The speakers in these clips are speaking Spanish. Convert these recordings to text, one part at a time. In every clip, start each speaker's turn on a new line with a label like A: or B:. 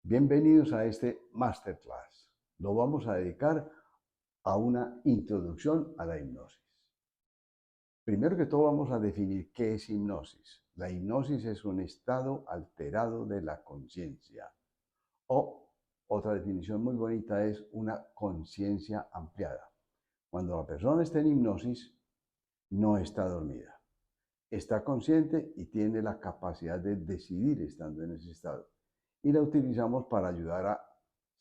A: Bienvenidos a este masterclass. Lo vamos a dedicar a una introducción a la hipnosis. Primero que todo vamos a definir qué es hipnosis. La hipnosis es un estado alterado de la conciencia. O otra definición muy bonita es una conciencia ampliada. Cuando la persona está en hipnosis, no está dormida. Está consciente y tiene la capacidad de decidir estando en ese estado. Y la utilizamos para ayudar a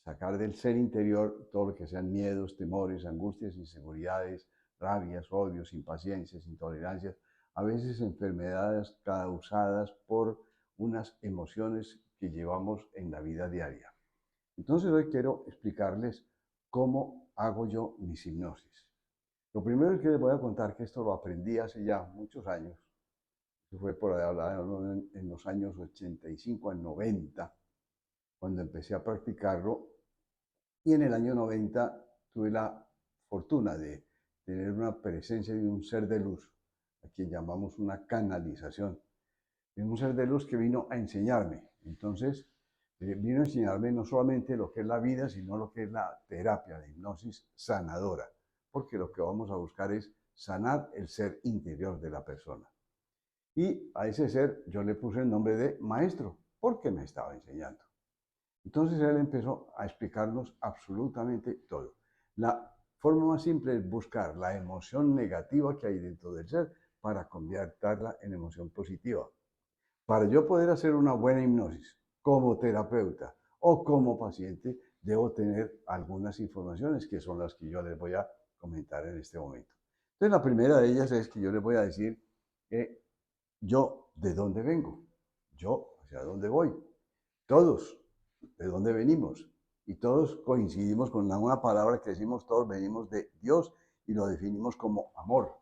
A: sacar del ser interior todo lo que sean miedos, temores, angustias, inseguridades, rabias, odios, impaciencias, intolerancias, a veces enfermedades causadas por unas emociones que llevamos en la vida diaria. Entonces hoy quiero explicarles cómo hago yo mis hipnosis. Lo primero es que les voy a contar que esto lo aprendí hace ya muchos años. Fue por allá en los años 85 al 90, cuando empecé a practicarlo. Y en el año 90 tuve la fortuna de tener una presencia de un ser de luz, a quien llamamos una canalización. Es un ser de luz que vino a enseñarme. Entonces, vino a enseñarme no solamente lo que es la vida, sino lo que es la terapia de hipnosis sanadora. Porque lo que vamos a buscar es sanar el ser interior de la persona. Y a ese ser yo le puse el nombre de maestro, porque me estaba enseñando. Entonces él empezó a explicarnos absolutamente todo. La forma más simple es buscar la emoción negativa que hay dentro del ser para convertirla en emoción positiva. Para yo poder hacer una buena hipnosis como terapeuta o como paciente, debo tener algunas informaciones que son las que yo les voy a comentar en este momento. Entonces la primera de ellas es que yo les voy a decir yo de dónde vengo, yo hacia dónde voy, todos de dónde venimos. Y todos coincidimos con una palabra que decimos, todos venimos de Dios y lo definimos como amor.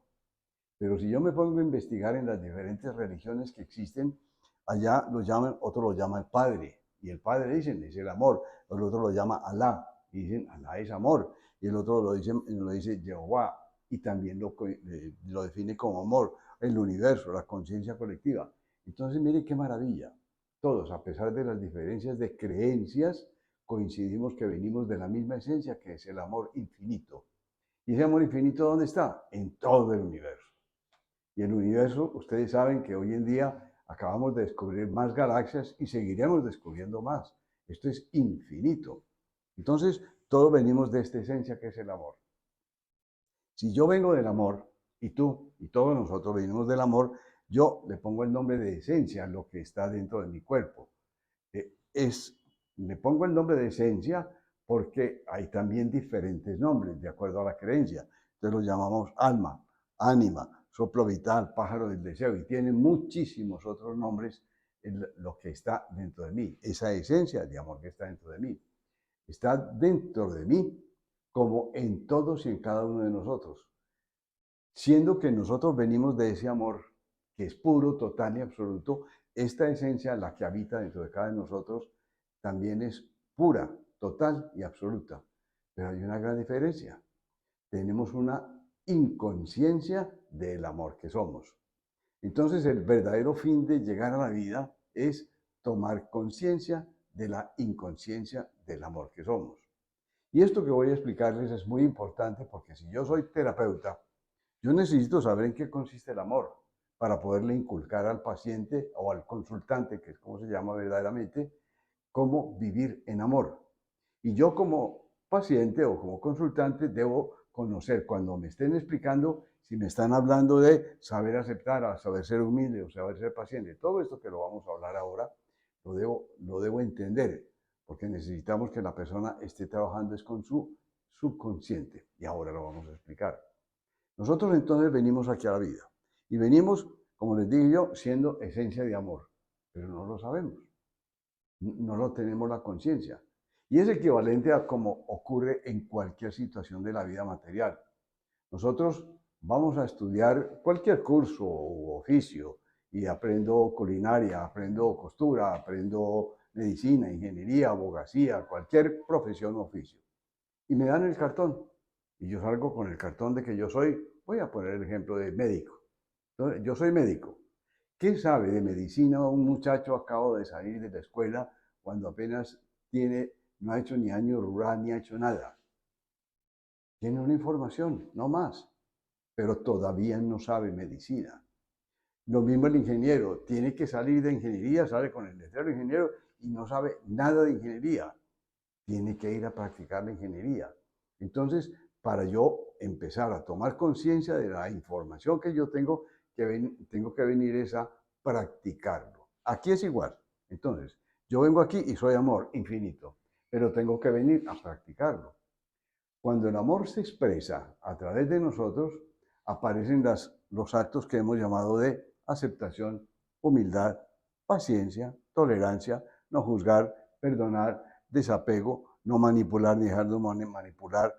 A: Pero si yo me pongo a investigar en las diferentes religiones que existen, allá lo llaman, otro lo llama el Padre. Y el Padre dicen, es el amor. El otro lo llama Alá. Y dicen, Alá es amor. Y el otro lo dice Jehová. Y también lo define como amor. El universo, la conciencia colectiva. Entonces, mire qué maravilla. Todos, a pesar de las diferencias de creencias, coincidimos que venimos de la misma esencia, que es el amor infinito. ¿Y ese amor infinito dónde está? En todo el universo. Y el universo, ustedes saben que hoy en día acabamos de descubrir más galaxias y seguiremos descubriendo más. Esto es infinito. Entonces, todos venimos de esta esencia que es el amor. Si yo vengo del amor, y tú y todos nosotros venimos del amor, yo le pongo el nombre de esencia a lo que está dentro de mi cuerpo. Le pongo el nombre de esencia porque hay también diferentes nombres de acuerdo a la creencia. Entonces los llamamos alma, ánima, soplo vital, pájaro del deseo, y tienen muchísimos otros nombres en lo que está dentro de mí, esa esencia de amor que está dentro de mí. Está dentro de mí como en todos y en cada uno de nosotros, siendo que nosotros venimos de ese amor que es puro, total y absoluto. Esta esencia, la que habita dentro de cada uno de nosotros, también es pura, total y absoluta. Pero hay una gran diferencia. Tenemos una inconsciencia del amor que somos. Entonces, el verdadero fin de llegar a la vida es tomar conciencia de la inconsciencia del amor que somos. Y esto que voy a explicarles es muy importante porque si yo soy terapeuta, yo necesito saber en qué consiste el amor para poderle inculcar al paciente o al consultante, que es como se llama verdaderamente, cómo vivir en amor. Y yo como paciente o como consultante debo conocer cuando me estén explicando si me están hablando de saber aceptar, a saber ser humilde o saber ser paciente. Todo esto que lo vamos a hablar ahora lo debo entender porque necesitamos que la persona esté trabajando es con su subconsciente. Y ahora lo vamos a explicar. Nosotros entonces venimos aquí a la vida y venimos, como les digo yo, siendo esencia de amor, pero no lo sabemos, no lo tenemos la conciencia. Y es equivalente a como ocurre en cualquier situación de la vida material. Nosotros vamos a estudiar cualquier curso u oficio y aprendo culinaria, aprendo costura, aprendo medicina, ingeniería, abogacía, cualquier profesión o oficio. Y me dan el cartón. Y yo salgo con el cartón de que yo soy, voy a poner el ejemplo de médico. Entonces, yo soy médico. ¿Qué sabe de medicina un muchacho acabo de salir de la escuela cuando apenas no ha hecho ni año rural, ni ha hecho nada. Tiene una información, no más, pero todavía no sabe medicina. Lo mismo el ingeniero, tiene que salir de ingeniería, sale con el letrero de ingeniero y no sabe nada de ingeniería. Tiene que ir a practicar la ingeniería. Entonces, para yo empezar a tomar conciencia de la información que yo tengo que venir es a practicarlo. Aquí es igual. Entonces, yo vengo aquí y soy amor infinito, pero tengo que venir a practicarlo. Cuando el amor se expresa a través de nosotros, aparecen los actos que hemos llamado de aceptación, humildad, paciencia, tolerancia, no juzgar, perdonar, desapego, no manipular ni dejar de manipular,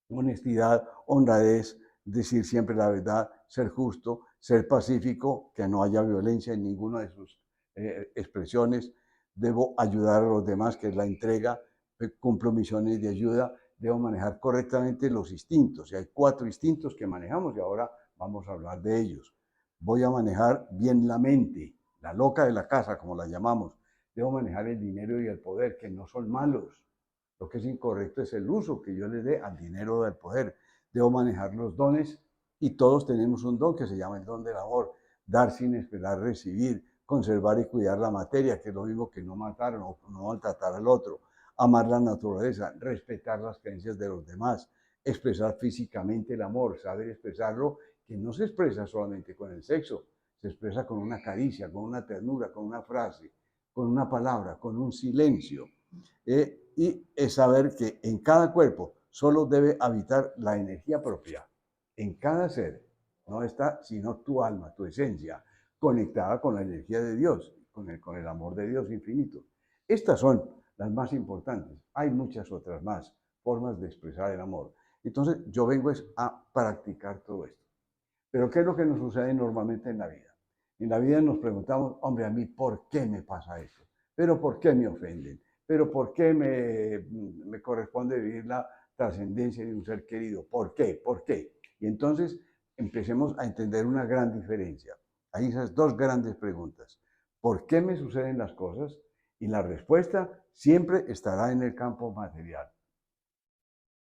A: honestidad, honradez, decir siempre la verdad, ser justo, ser pacífico, que no haya violencia en ninguna de sus expresiones. Debo ayudar a los demás, que es la entrega, cumplo misiones de ayuda, debo manejar correctamente los instintos. Y hay 4 instintos que manejamos y ahora vamos a hablar de ellos. Voy a manejar bien la mente, la loca de la casa, como la llamamos. Debo manejar el dinero y el poder, que no son malos. Lo que es incorrecto es el uso que yo le dé al dinero del poder. Debo manejar los dones y todos tenemos un don que se llama el don del amor. Dar sin esperar recibir, conservar y cuidar la materia, que es lo mismo que no matar o no maltratar al otro. Amar la naturaleza, respetar las creencias de los demás, expresar físicamente el amor, saber expresarlo, que no se expresa solamente con el sexo, se expresa con una caricia, con una ternura, con una frase, con una palabra, con un silencio. Y es saber que en cada cuerpo solo debe habitar la energía propia. En cada ser no está sino tu alma, tu esencia, conectada con la energía de Dios, con el amor de Dios infinito. Estas son las más importantes. Hay muchas otras más formas de expresar el amor. Entonces yo vengo a practicar todo esto. Pero ¿qué es lo que nos sucede normalmente en la vida? En la vida nos preguntamos, hombre, a mí, ¿por qué me pasa esto? ¿Pero por qué me ofenden? ¿Pero por qué me corresponde vivir la trascendencia de un ser querido? ¿Por qué? ¿Por qué? Y entonces empecemos a entender una gran diferencia. Hay esas 2 grandes preguntas. ¿Por qué me suceden las cosas? Y la respuesta siempre estará en el campo material.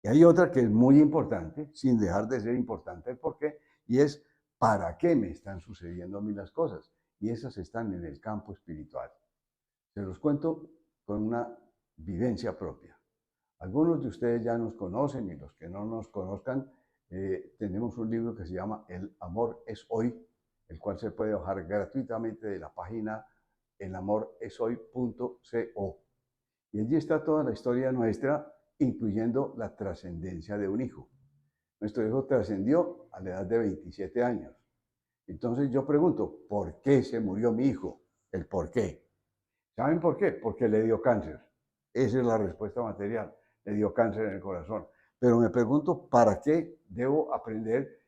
A: Y hay otra que es muy importante, sin dejar de ser importante el por qué, y es ¿para qué me están sucediendo a mí las cosas? Y esas están en el campo espiritual. Se los cuento con una vivencia propia. Algunos de ustedes ya nos conocen y los que no nos conozcan, tenemos un libro que se llama El amor es hoy, el cual se puede bajar gratuitamente de la página elamoresoy.co. Y allí está toda la historia nuestra, incluyendo la trascendencia de un hijo. Nuestro hijo trascendió a la edad de 27 años. Entonces yo pregunto, ¿por qué se murió mi hijo? El por qué. ¿Saben por qué? Porque le dio cáncer. Esa es la respuesta material. Le dio cáncer en el corazón. Pero me pregunto, ¿para qué debo aprender?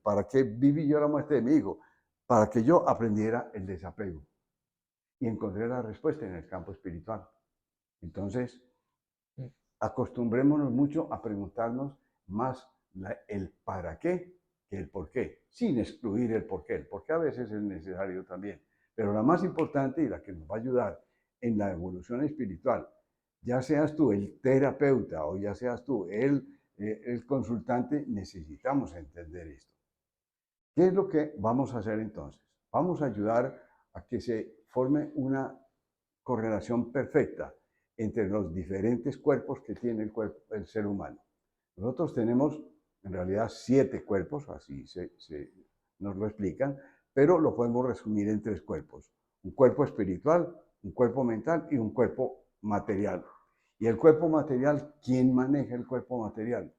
A: ¿Para qué viví yo la muerte de mi hijo? Para que yo aprendiera el desapego. Y encontré la respuesta en el campo espiritual. Entonces, acostumbrémonos mucho a preguntarnos más el para qué que el por qué, sin excluir el por qué. El por qué a veces es necesario también. Pero la más importante y la que nos va a ayudar en la evolución espiritual, ya seas tú el terapeuta o ya seas tú el consultante, necesitamos entender esto. ¿Qué es lo que vamos a hacer entonces? Vamos a ayudar a que se forme una correlación perfecta entre los diferentes cuerpos que tiene el ser humano. Nosotros tenemos en realidad 7 cuerpos, así nos lo explican, pero lo podemos resumir en 3 cuerpos. Un cuerpo espiritual, un cuerpo mental y un cuerpo material. Y el cuerpo material, ¿quién maneja el cuerpo material?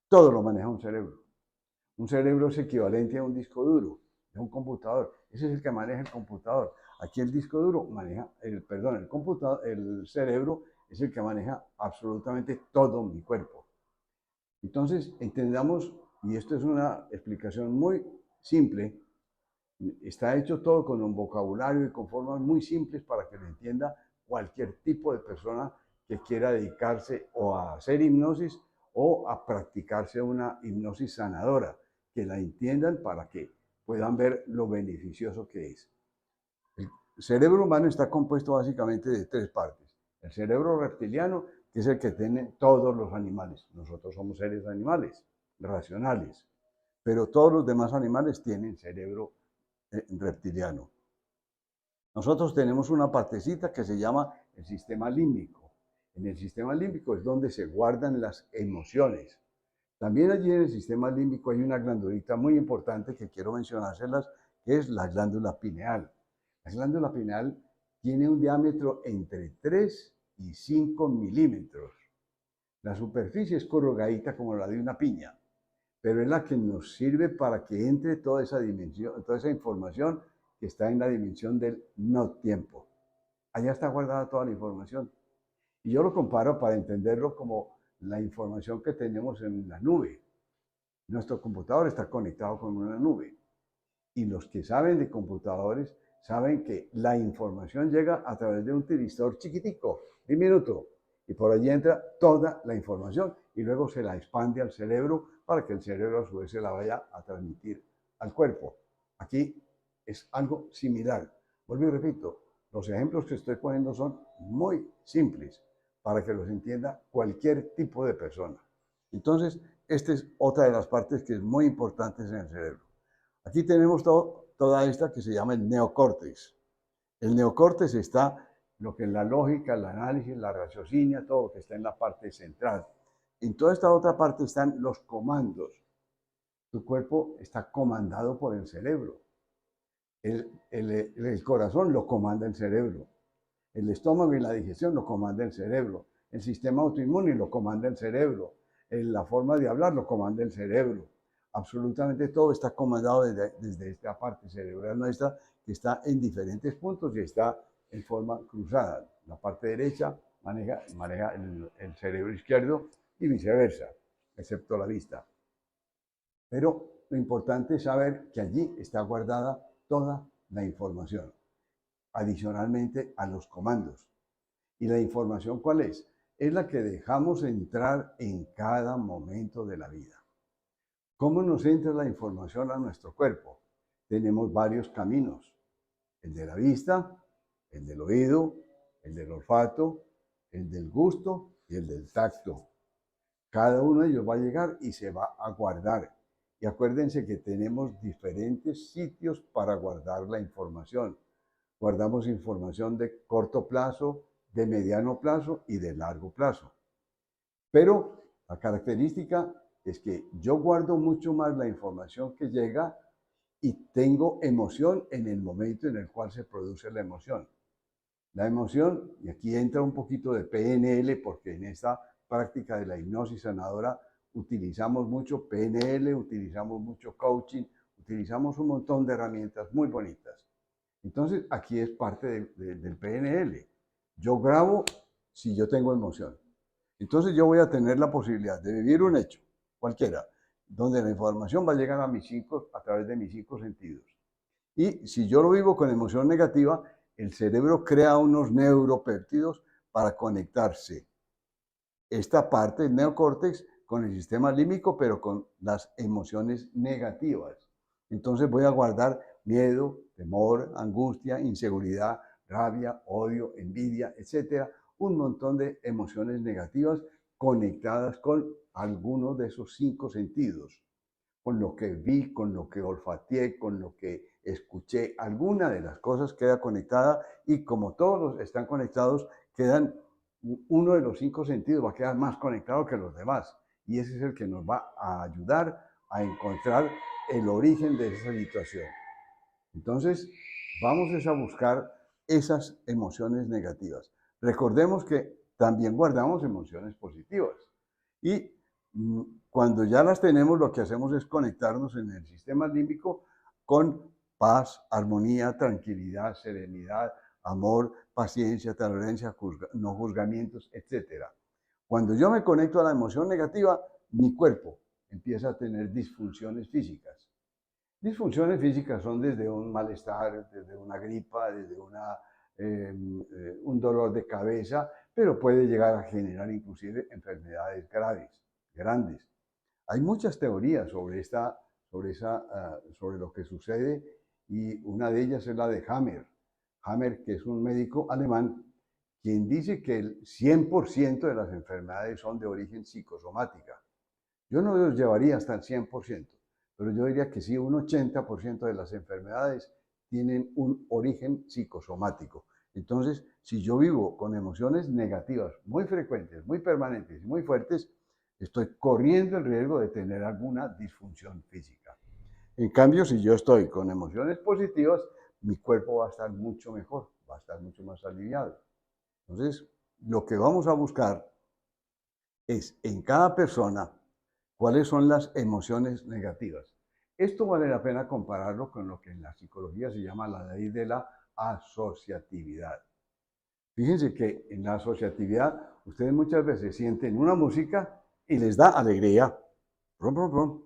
A: Todo lo maneja un cerebro. Un cerebro es equivalente a un disco duro, a un computador. Ese es el que maneja el computador. Aquí el disco duro maneja, el computador, el cerebro es el que maneja absolutamente todo mi cuerpo. Entonces, entendamos, y esto es una explicación muy simple, está hecho todo con un vocabulario y con formas muy simples para que lo entienda cualquier tipo de persona que quiera dedicarse o a hacer hipnosis o a practicarse una hipnosis sanadora, que la entiendan para que puedan ver lo beneficioso que es. cerebro humano está compuesto básicamente de tres partes. El cerebro reptiliano, que es el que tienen todos los animales. Nosotros somos seres animales, racionales, pero todos los demás animales tienen cerebro reptiliano. Nosotros tenemos una partecita que se llama el sistema límbico. En el sistema límbico es donde se guardan las emociones. También allí en el sistema límbico hay una glandulita muy importante que quiero mencionárselas, que es la glándula pineal. La glándula pineal tiene un diámetro entre 3 y 5 milímetros. La superficie es corrugadita como la de una piña, pero es la que nos sirve para que entre toda esa dimensión, toda esa información que está en la dimensión del no tiempo. Allá está guardada toda la información. Y yo lo comparo para entenderlo como la información que tenemos en la nube. Nuestro computador está conectado con una nube. Y los que saben de computadores saben que la información llega a través de un tiristor chiquitico, diminuto, y por allí entra toda la información y luego se la expande al cerebro para que el cerebro a su vez se la vaya a transmitir al cuerpo. Aquí es algo similar. Vuelvo y repito, los ejemplos que estoy poniendo son muy simples para que los entienda cualquier tipo de persona. Entonces, esta es otra de las partes que es muy importante en el cerebro. Aquí tenemos toda esta que se llama el neocórtex. El neocórtex está lo que es la lógica, el análisis, la raciocinio, todo lo que está en la parte central. En toda esta otra parte están los comandos. Tu cuerpo está comandado por el cerebro. El corazón lo comanda el cerebro. El estómago y la digestión lo comanda el cerebro. El sistema autoinmune lo comanda el cerebro. La forma de hablar lo comanda el cerebro. Absolutamente todo está comandado desde esta parte cerebral nuestra, que está en diferentes puntos y está en forma cruzada. La parte derecha maneja el cerebro izquierdo y viceversa, excepto la vista. Pero lo importante es saber que allí está guardada toda la información, adicionalmente a los comandos. ¿Y la información cuál es? Es la que dejamos entrar en cada momento de la vida. ¿Cómo nos entra la información a nuestro cuerpo? Tenemos varios caminos. El de la vista, el del oído, el del olfato, el del gusto y el del tacto. Cada uno de ellos va a llegar y se va a guardar. Y acuérdense que tenemos diferentes sitios para guardar la información. Guardamos información de corto plazo, de mediano plazo y de largo plazo. Pero la característica es que yo guardo mucho más la información que llega y tengo emoción en el momento en el cual se produce la emoción. La emoción, y aquí entra un poquito de PNL, porque en esta práctica de la hipnosis sanadora utilizamos mucho PNL, utilizamos mucho coaching, utilizamos un montón de herramientas muy bonitas. Entonces, aquí es parte del PNL. Yo grabo si yo tengo emoción. Entonces yo voy a tener la posibilidad de vivir un hecho, cualquiera, donde la información va a llegar a través de mis 5 sentidos. Y si yo lo vivo con emoción negativa, el cerebro crea unos neuropéptidos para conectarse. Esta parte del neocórtex con el sistema límbico, pero con las emociones negativas. Entonces voy a guardar miedo, temor, angustia, inseguridad, rabia, odio, envidia, etcétera, un montón de emociones negativas conectadas con algunos de esos 5 sentidos, con lo que vi, con lo que olfateé, con lo que escuché. Alguna de las cosas queda conectada y como todos están conectados, uno de los 5 sentidos va a quedar más conectado que los demás. Y ese es el que nos va a ayudar a encontrar el origen de esa situación. Entonces, vamos a buscar esas emociones negativas. Recordemos que también guardamos emociones positivas. Y cuando ya las tenemos, lo que hacemos es conectarnos en el sistema límbico con paz, armonía, tranquilidad, serenidad, amor, paciencia, tolerancia, no juzgamientos, etc. Cuando yo me conecto a la emoción negativa, mi cuerpo empieza a tener disfunciones físicas. Disfunciones físicas son desde un malestar, desde una gripa, desde un dolor de cabeza, pero puede llegar a generar inclusive enfermedades graves, grandes. Hay muchas teorías sobre lo que sucede y una de ellas es la de Hammer. Hammer, que es un médico alemán, quien dice que el 100% de las enfermedades son de origen psicosomática. Yo no los llevaría hasta el 100%, pero yo diría que sí, un 80% de las enfermedades tienen un origen psicosomático. Entonces, si yo vivo con emociones negativas muy frecuentes, muy permanentes y muy fuertes, estoy corriendo el riesgo de tener alguna disfunción física. En cambio, si yo estoy con emociones positivas, mi cuerpo va a estar mucho mejor, va a estar mucho más aliviado. Entonces, lo que vamos a buscar es en cada persona cuáles son las emociones negativas. Esto vale la pena compararlo con lo que en la psicología se llama la ley de la asociatividad. Fíjense que en la asociatividad ustedes muchas veces sienten una música y les da alegría, prum, prum, prum,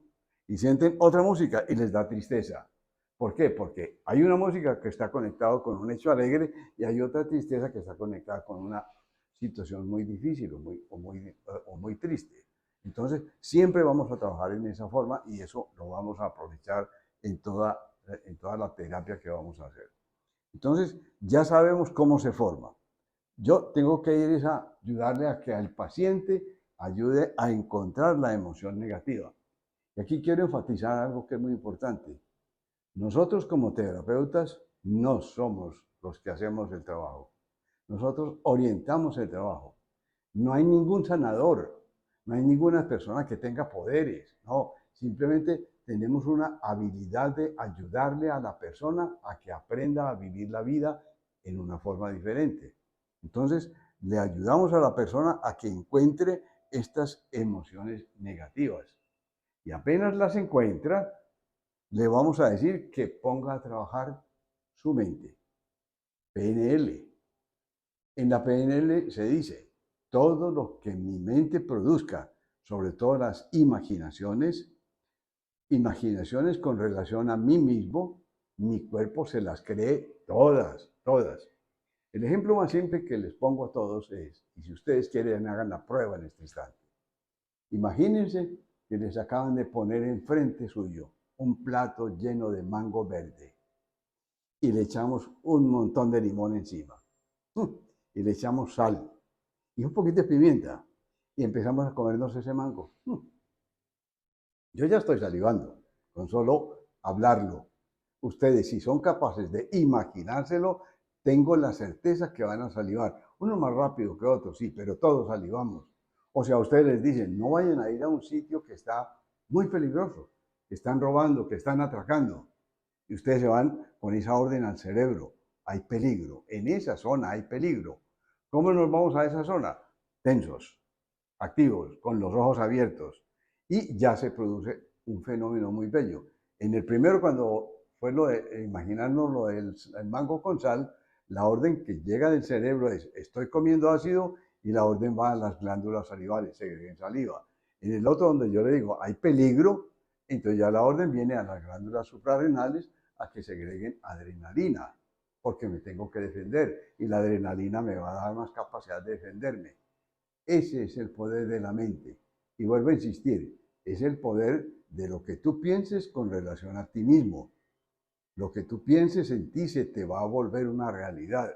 A: y sienten otra música y les da tristeza. ¿Por qué? Porque hay una música que está conectada con un hecho alegre y hay otra tristeza que está conectada con una situación muy difícil o muy triste. Entonces, siempre vamos a trabajar en esa forma y eso lo vamos a aprovechar en toda la terapia que vamos a hacer. Entonces, ya sabemos cómo se forma. Yo tengo que ir a ayudarle a que al paciente ayude a encontrar la emoción negativa. Y aquí quiero enfatizar algo que es muy importante. Nosotros como terapeutas no somos los que hacemos el trabajo. Nosotros orientamos el trabajo. No hay ningún sanador, no hay ninguna persona que tenga poderes. No, simplemente tenemos una habilidad de ayudarle a la persona a que aprenda a vivir la vida en una forma diferente. Entonces, le ayudamos a la persona a que encuentre estas emociones negativas. Y apenas las encuentra, le vamos a decir que ponga a trabajar su mente. PNL. En la PNL se dice, todo lo que mi mente produzca, sobre todo las imaginaciones con relación a mí mismo, mi cuerpo se las cree todas, todas. El ejemplo más simple que les pongo a todos es, y si ustedes quieren hagan la prueba en este instante, imagínense que les acaban de poner enfrente suyo un plato lleno de mango verde y le echamos un montón de limón encima y le echamos sal y un poquito de pimienta y empezamos a comernos ese mango. Yo ya estoy salivando con solo hablarlo. Ustedes, si son capaces de imaginárselo, tengo la certeza que van a salivar. Uno más rápido que otro, sí, pero todos salivamos. O sea, ustedes les dicen, no vayan a ir a un sitio que está muy peligroso, que están robando, que están atracando. Y ustedes se van con esa orden al cerebro. Hay peligro. En esa zona hay peligro. ¿Cómo nos vamos a esa zona? Tensos, activos, con los ojos abiertos. Y ya se produce un fenómeno muy bello. En el primero, cuando fue lo de imaginarnos lo del mango con sal, la orden que llega del cerebro es, estoy comiendo ácido, y la orden va a las glándulas salivales, segregan saliva. En el otro, donde yo le digo, hay peligro, entonces ya la orden viene a las glándulas suprarrenales a que segreguen adrenalina, porque me tengo que defender, y la adrenalina me va a dar más capacidad de defenderme. Ese es el poder de la mente. Y vuelvo a insistir, es el poder de lo que tú pienses con relación a ti mismo. Lo que tú pienses en ti se te va a volver una realidad,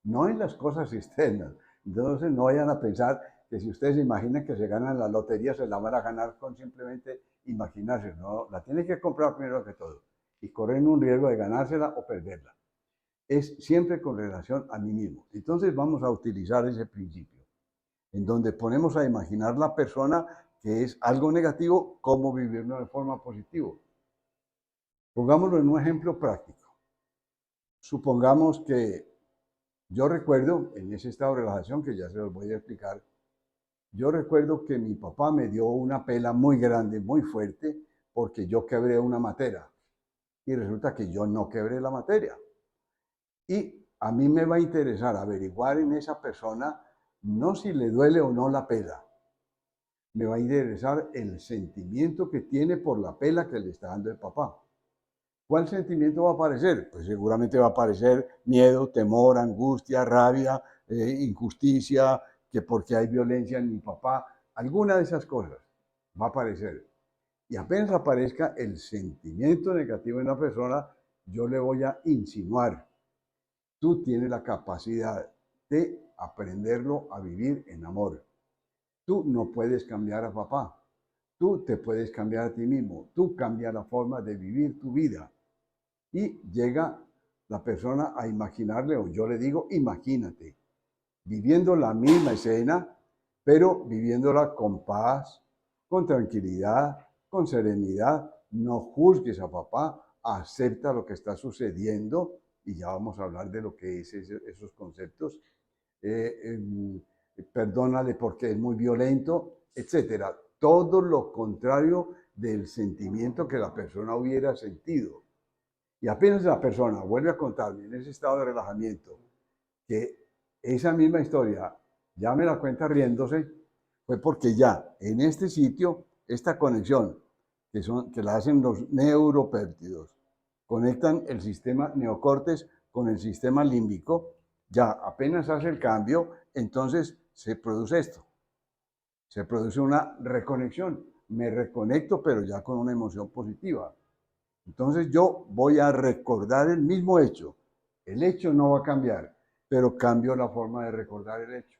A: no en las cosas externas. Entonces no vayan a pensar que si ustedes imaginan que se ganan la lotería, se la van a ganar con simplemente imaginarse. No, la tienen que comprar primero que todo y corren un riesgo de ganársela o perderla. Es siempre con relación a mí mismo. Entonces vamos a utilizar ese principio, en donde ponemos a imaginar la persona que es algo negativo, cómo vivirlo de forma positiva. Pongámoslo en un ejemplo práctico. Supongamos que yo recuerdo, en ese estado de relajación que ya se los voy a explicar, yo recuerdo que mi papá me dio una pela muy grande, muy fuerte, porque yo quebré una materia. Y resulta que yo no quebré la materia. Y a mí me va a interesar averiguar en esa persona, no si le duele o no la pela, me va a interesar el sentimiento que tiene por la pela que le está dando el papá. ¿Cuál sentimiento va a aparecer? Pues seguramente va a aparecer miedo, temor, angustia, rabia, injusticia, que porque hay violencia en mi papá, alguna de esas cosas va a aparecer. Y apenas aparezca el sentimiento negativo en la persona, yo le voy a insinuar. Tú tienes la capacidad de aprenderlo a vivir en amor. Tú no puedes cambiar a papá. Tú te puedes cambiar a ti mismo. Tú cambias la forma de vivir tu vida. Y llega la persona a imaginarle, o yo le digo, imagínate, viviendo la misma escena, pero viviéndola con paz, con tranquilidad, con serenidad. No juzgues a papá, acepta lo que está sucediendo, y ya vamos a hablar de lo que es esos conceptos. Perdónale porque es muy violento, etcétera. Todo lo contrario del sentimiento que la persona hubiera sentido. Y apenas la persona vuelve a contarme en ese estado de relajamiento que esa misma historia ya me la cuenta riéndose, fue porque ya en este sitio, esta conexión que la hacen los neuropéptidos, conectan el sistema neocortes con el sistema límbico, ya apenas hace el cambio, entonces se produce esto, se produce una reconexión, me reconecto pero ya con una emoción positiva. Entonces yo voy a recordar el mismo hecho, el hecho no va a cambiar, pero cambio la forma de recordar el hecho.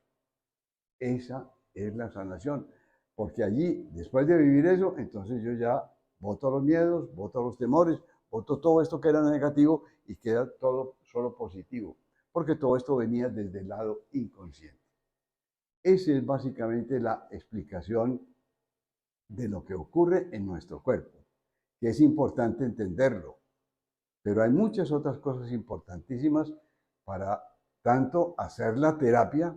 A: Esa es la sanación, porque allí, después de vivir eso, entonces yo ya boto los miedos, boto los temores, boto todo esto que era negativo y queda todo solo positivo, porque todo esto venía desde el lado inconsciente. Esa es básicamente la explicación de lo que ocurre en nuestro cuerpo, que es importante entenderlo, pero hay muchas otras cosas importantísimas para tanto hacer la terapia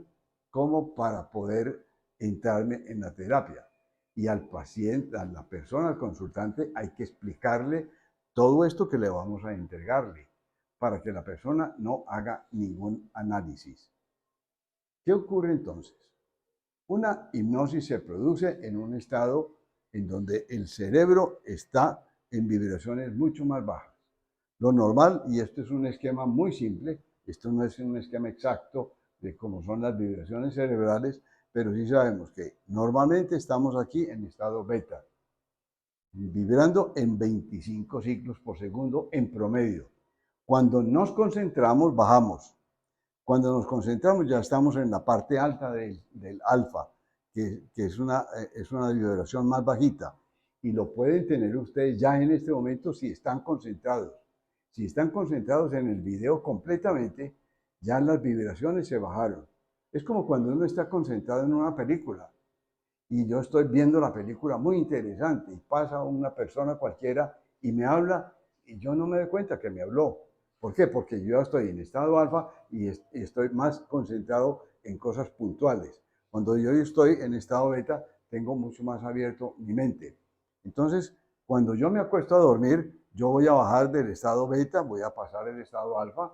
A: como para poder entrarme en la terapia. Y al paciente, a la persona, al consultante, hay que explicarle todo esto que le vamos a entregarle para que la persona no haga ningún análisis. ¿Qué ocurre entonces? Una hipnosis se produce en un estado en donde el cerebro está en vibraciones mucho más bajas. Lo normal, y esto es un esquema muy simple, esto no es un esquema exacto de cómo son las vibraciones cerebrales, pero sí sabemos que normalmente estamos aquí en estado beta, vibrando en 25 ciclos por segundo en promedio. Cuando nos concentramos, bajamos. Cuando nos concentramos ya estamos en la parte alta del alfa, que es una vibración más bajita. Y lo pueden tener ustedes ya en este momento si están concentrados. Si están concentrados en el video completamente, ya las vibraciones se bajaron. Es como cuando uno está concentrado en una película y yo estoy viendo la película muy interesante y pasa una persona cualquiera y me habla y yo no me doy cuenta que me habló. ¿Por qué? Porque yo estoy en estado alfa y estoy más concentrado en cosas puntuales. Cuando yo estoy en estado beta, tengo mucho más abierto mi mente. Entonces, cuando yo me acuesto a dormir, yo voy a bajar del estado beta, voy a pasar el estado alfa,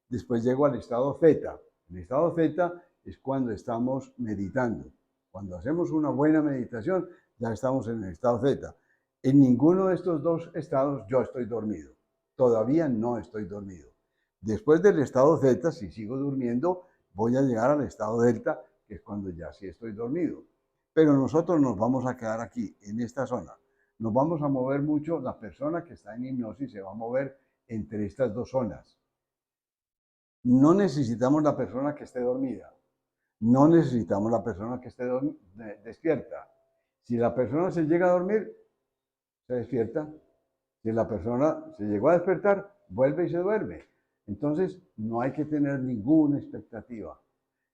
A: después llego al estado zeta. El estado zeta es cuando estamos meditando. Cuando hacemos una buena meditación, ya estamos en el estado zeta. En ninguno de estos dos estados yo estoy dormido. Todavía no estoy dormido. Después del estado zeta, si sigo durmiendo, voy a llegar al estado delta, que es cuando ya sí estoy dormido. Pero nosotros nos vamos a quedar aquí, en esta zona. Nos vamos a mover mucho, la persona que está en hipnosis se va a mover entre estas dos zonas. No necesitamos la persona que esté dormida. No necesitamos la persona que esté despierta. Si la persona se llega a dormir, se despierta. Si la persona se llegó a despertar, vuelve y se duerme. Entonces, no hay que tener ninguna expectativa.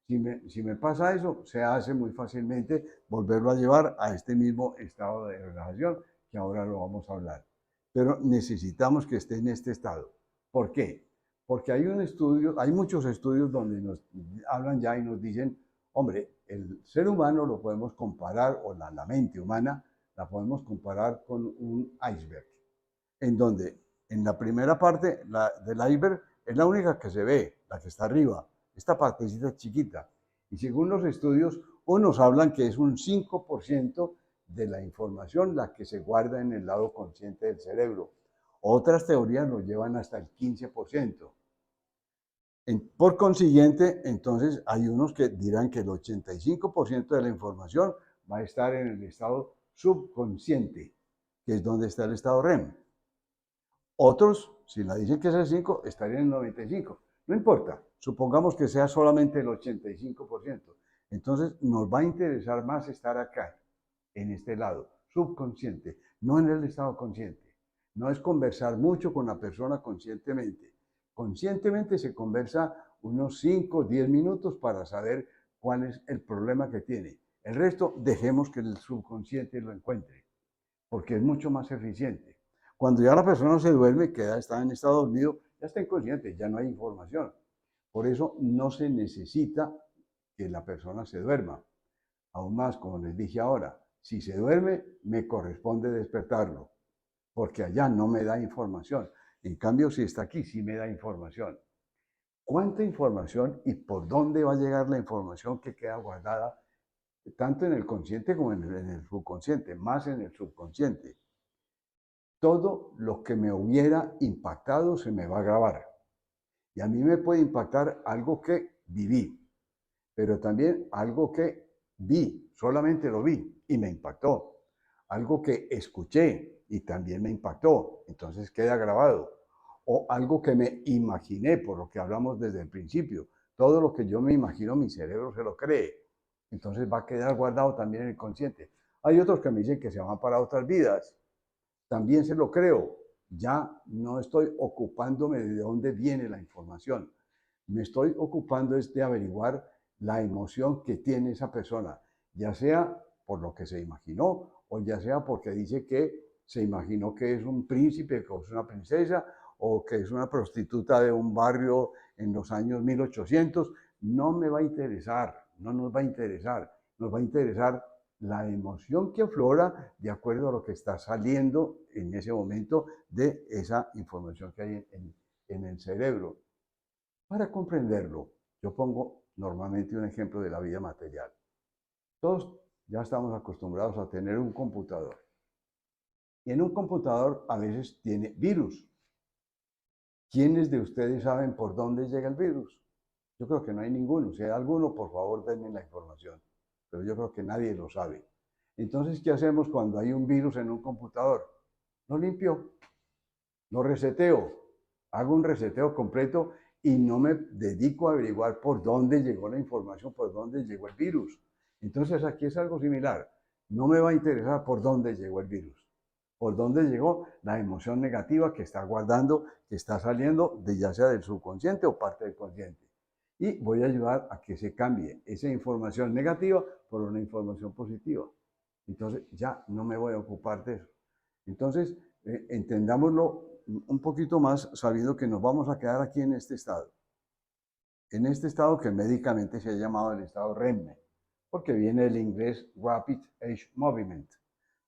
A: Si me pasa eso, se hace muy fácilmente volverlo a llevar a este mismo estado de relajación, que ahora lo vamos a hablar. Pero necesitamos que esté en este estado. ¿Por qué? Porque hay muchos estudios donde nos hablan ya y nos dicen, hombre, el ser humano lo podemos comparar, o la mente humana, la podemos comparar con un iceberg, en donde en la primera parte del iceberg es la única que se ve, la que está arriba, esta partecita chiquita. Y según los estudios, unos hablan que es un 5% de la información la que se guarda en el lado consciente del cerebro. Otras teorías lo llevan hasta el 15%. Por consiguiente, entonces hay unos que dirán que el 85% de la información va a estar en el estado subconsciente, que es donde está el estado REM. Otros, si la dicen que es el 5, estarían en el 95. No importa, supongamos que sea solamente el 85%. Entonces nos va a interesar más estar acá, en este lado, subconsciente, no en el estado consciente. No es conversar mucho con la persona conscientemente. Conscientemente se conversa unos 5 o 10 minutos para saber cuál es el problema que tiene. El resto dejemos que el subconsciente lo encuentre, porque es mucho más eficiente. Cuando ya la persona se duerme, está en estado dormido, ya está inconsciente, ya no hay información. Por eso no se necesita que la persona se duerma. Aún más, como les dije ahora, si se duerme, me corresponde despertarlo, porque allá no me da información. En cambio, si está aquí, sí me da información. ¿Cuánta información y por dónde va a llegar la información que queda guardada, tanto en el consciente como en el subconsciente, más en el subconsciente? Todo lo que me hubiera impactado se me va a grabar. Y a mí me puede impactar algo que viví, pero también algo que vi, solamente lo vi y me impactó. Algo que escuché y también me impactó, entonces queda grabado. O algo que me imaginé, por lo que hablamos desde el principio. Todo lo que yo me imagino, mi cerebro se lo cree. Entonces va a quedar guardado también en el consciente. Hay otros que me dicen que se van para otras vidas. También se lo creo. Ya no estoy ocupándome de dónde viene la información. Me estoy ocupando es de averiguar la emoción que tiene esa persona, ya sea por lo que se imaginó o ya sea porque dice que se imaginó que es un príncipe, que es una princesa o que es una prostituta de un barrio en los años 1800. No me va a interesar, no nos va a interesar. Nos va a interesar la emoción que aflora de acuerdo a lo que está saliendo en ese momento de esa información que hay en el cerebro. Para comprenderlo, yo pongo normalmente un ejemplo de la vida material. Todos ya estamos acostumbrados a tener un computador. Y en un computador a veces tiene virus. ¿Quiénes de ustedes saben por dónde llega el virus? Yo creo que no hay ninguno. Si hay alguno, por favor, denme la información. Pero yo creo que nadie lo sabe. Entonces, ¿qué hacemos cuando hay un virus en un computador? Lo limpio, lo reseteo, hago un reseteo completo y no me dedico a averiguar por dónde llegó la información, por dónde llegó el virus. Entonces aquí es algo similar. No me va a interesar por dónde llegó el virus, por dónde llegó la emoción negativa que está guardando, que está saliendo de ya sea del subconsciente o parte del consciente. Y voy a ayudar a que se cambie esa información negativa por una información positiva. Entonces ya no me voy a ocupar de eso. Entonces, entendámoslo un poquito más sabiendo que nos vamos a quedar aquí en este estado. En este estado que médicamente se ha llamado el estado REM, porque viene del inglés Rapid Eye Movement.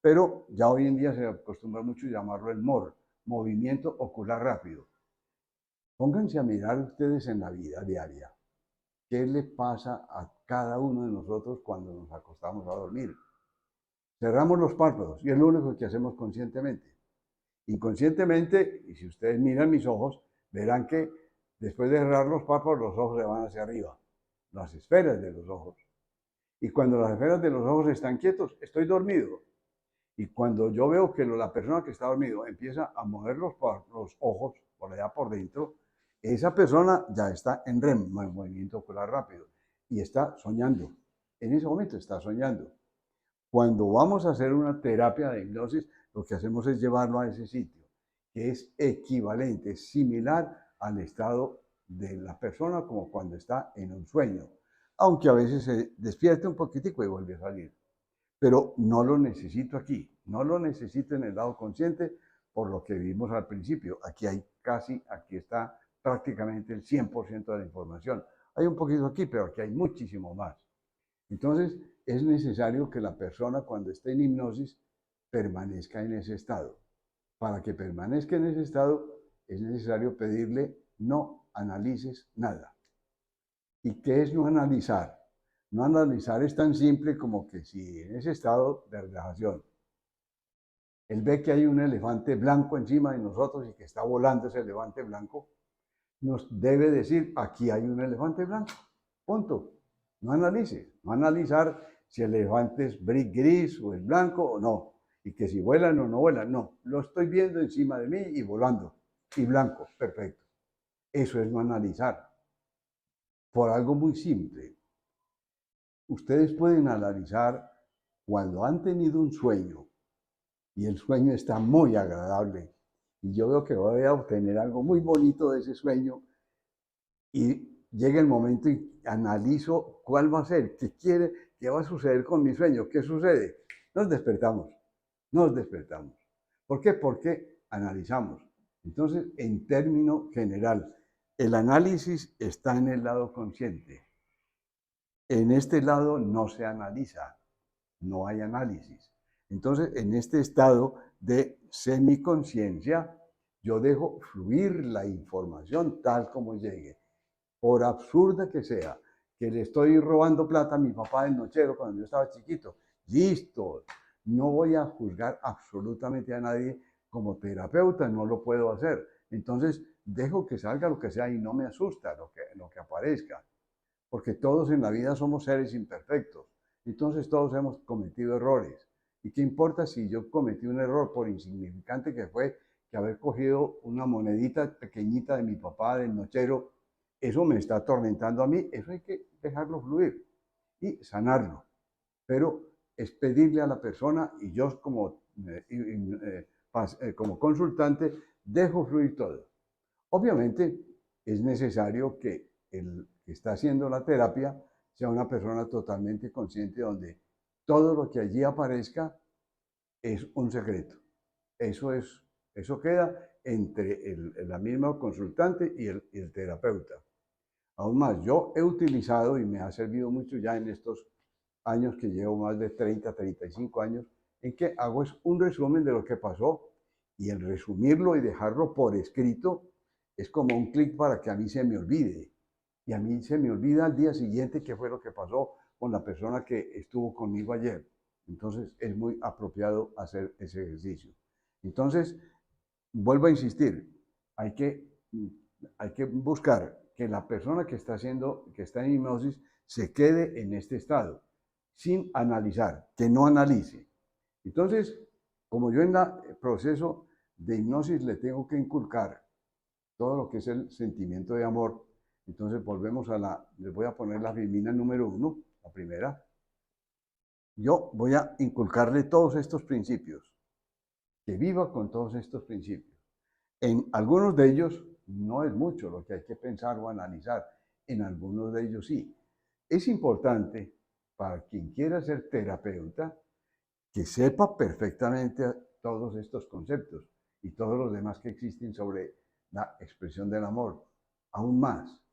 A: Pero ya hoy en día se acostumbra mucho llamarlo el MOR, movimiento ocular rápido. Pónganse a mirar ustedes en la vida diaria. ¿Qué le pasa a cada uno de nosotros cuando nos acostamos a dormir? Cerramos los párpados y es lo único que hacemos conscientemente. Inconscientemente, y si ustedes miran mis ojos, verán que después de cerrar los párpados, los ojos se van hacia arriba, las esferas de los ojos. Y cuando las esferas de los ojos están quietos, estoy dormido. Y cuando yo veo que la persona que está dormido empieza a mover los ojos por allá por dentro, esa persona ya está en REM, movimiento ocular rápido, y está soñando. En ese momento está soñando. Cuando vamos a hacer una terapia de hipnosis, lo que hacemos es llevarlo a ese sitio, que es equivalente, similar al estado de la persona como cuando está en un sueño, aunque a veces se despierte un poquitico y vuelve a salir. Pero no lo necesito aquí, no lo necesito en el lado consciente por lo que vimos al principio. Aquí está prácticamente el 100% de la información. Hay un poquito aquí, pero aquí hay muchísimo más. Entonces, es necesario que la persona cuando esté en hipnosis permanezca en ese estado. Para que permanezca en ese estado, es necesario pedirle no analices nada. ¿Y qué es no analizar? No analizar es tan simple como que si en ese estado de relajación él ve que hay un elefante blanco encima de nosotros y que está volando ese elefante blanco, nos debe decir, aquí hay un elefante blanco, punto. No analice, no analizar si el elefante es gris o es blanco o no, y que si vuelan o no vuelan, no, lo estoy viendo encima de mí y volando, y blanco, perfecto. Eso es no analizar. por algo muy simple. Ustedes pueden analizar cuando han tenido un sueño y el sueño está muy agradable y yo veo que voy a obtener algo muy bonito de ese sueño y llega el momento y analizo cuál va a ser, qué va a suceder con mi sueño, qué sucede. Nos despertamos, nos despertamos. ¿Por qué? Porque analizamos. Entonces, en término general, el análisis está en el lado consciente. En este lado no se analiza, no hay análisis. Entonces, en este estado de semiconciencia, yo dejo fluir la información tal como llegue, por absurda que sea, que le estoy robando plata a mi papá del nochero cuando yo estaba chiquito. Listo, no voy a juzgar absolutamente a nadie como terapeuta, no lo puedo hacer. Entonces, dejo que salga lo que sea y no me asusta lo que aparezca, porque todos en la vida somos seres imperfectos. Entonces todos hemos cometido errores. ¿Y qué importa si yo cometí un error, por insignificante que fue, que haber cogido una monedita pequeñita de mi papá del nochero? Eso me está atormentando a mí, eso hay que dejarlo fluir y sanarlo. Pero es pedirle a la persona, y yo como consultante dejo fluir todo. Obviamente es necesario que el que está haciendo la terapia sea una persona totalmente consciente donde todo lo que allí aparezca es un secreto. Eso queda entre la misma consultante y el terapeuta. Aún más, yo he utilizado y me ha servido mucho ya en estos años que llevo más de 30, 35 años, en que hago es un resumen de lo que pasó y el resumirlo y dejarlo por escrito es como un clic para que a mí se me olvide. Y a mí se me olvida al día siguiente qué fue lo que pasó con la persona que estuvo conmigo ayer. Entonces es muy apropiado hacer ese ejercicio. Entonces, vuelvo a insistir, hay que, hay que buscar que la persona que está en hipnosis se quede en este estado, sin analizar, que no analice. Entonces, como yo en el proceso de hipnosis le tengo que inculcar todo lo que es el sentimiento de amor, entonces volvemos les voy a poner la femina número 1, la primera. Yo voy a inculcarle todos estos principios, que viva con todos estos principios. En algunos de ellos no es mucho lo que hay que pensar o analizar, en algunos de ellos sí. Es importante para quien quiera ser terapeuta que sepa perfectamente todos estos conceptos y todos los demás que existen sobre la expresión del amor. Aún más,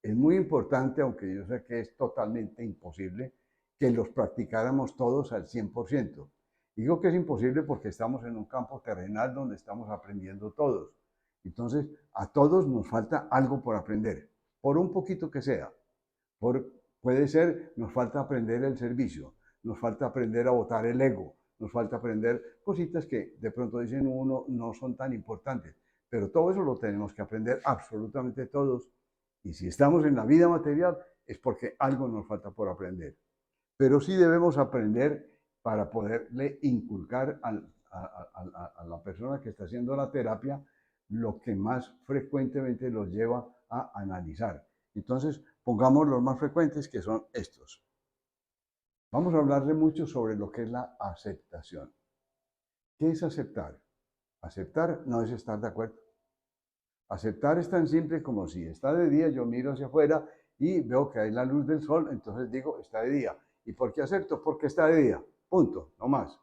A: es muy importante, aunque yo sé que es totalmente imposible, que los practicáramos todos al 100%. Digo que es imposible porque estamos en un campo terrenal donde estamos aprendiendo todos. Entonces, a todos nos falta algo por aprender, por un poquito que sea. Puede ser, nos falta aprender el servicio, nos falta aprender a botar el ego, nos falta aprender cositas que de pronto dicen uno no son tan importantes, pero todo eso lo tenemos que aprender absolutamente todos. Y si estamos en la vida material es porque algo nos falta por aprender. Pero sí debemos aprender para poderle inculcar a la persona que está haciendo la terapia lo que más frecuentemente los lleva a analizar. Entonces, pongamos los más frecuentes, que son estos. Vamos a hablarle mucho sobre lo que es la aceptación. ¿Qué es aceptar? Aceptar no es estar de acuerdo. Aceptar es tan simple como si está de día, yo miro hacia afuera y veo que hay la luz del sol, entonces digo, está de día. ¿Y por qué acepto? Porque está de día. Punto, no más.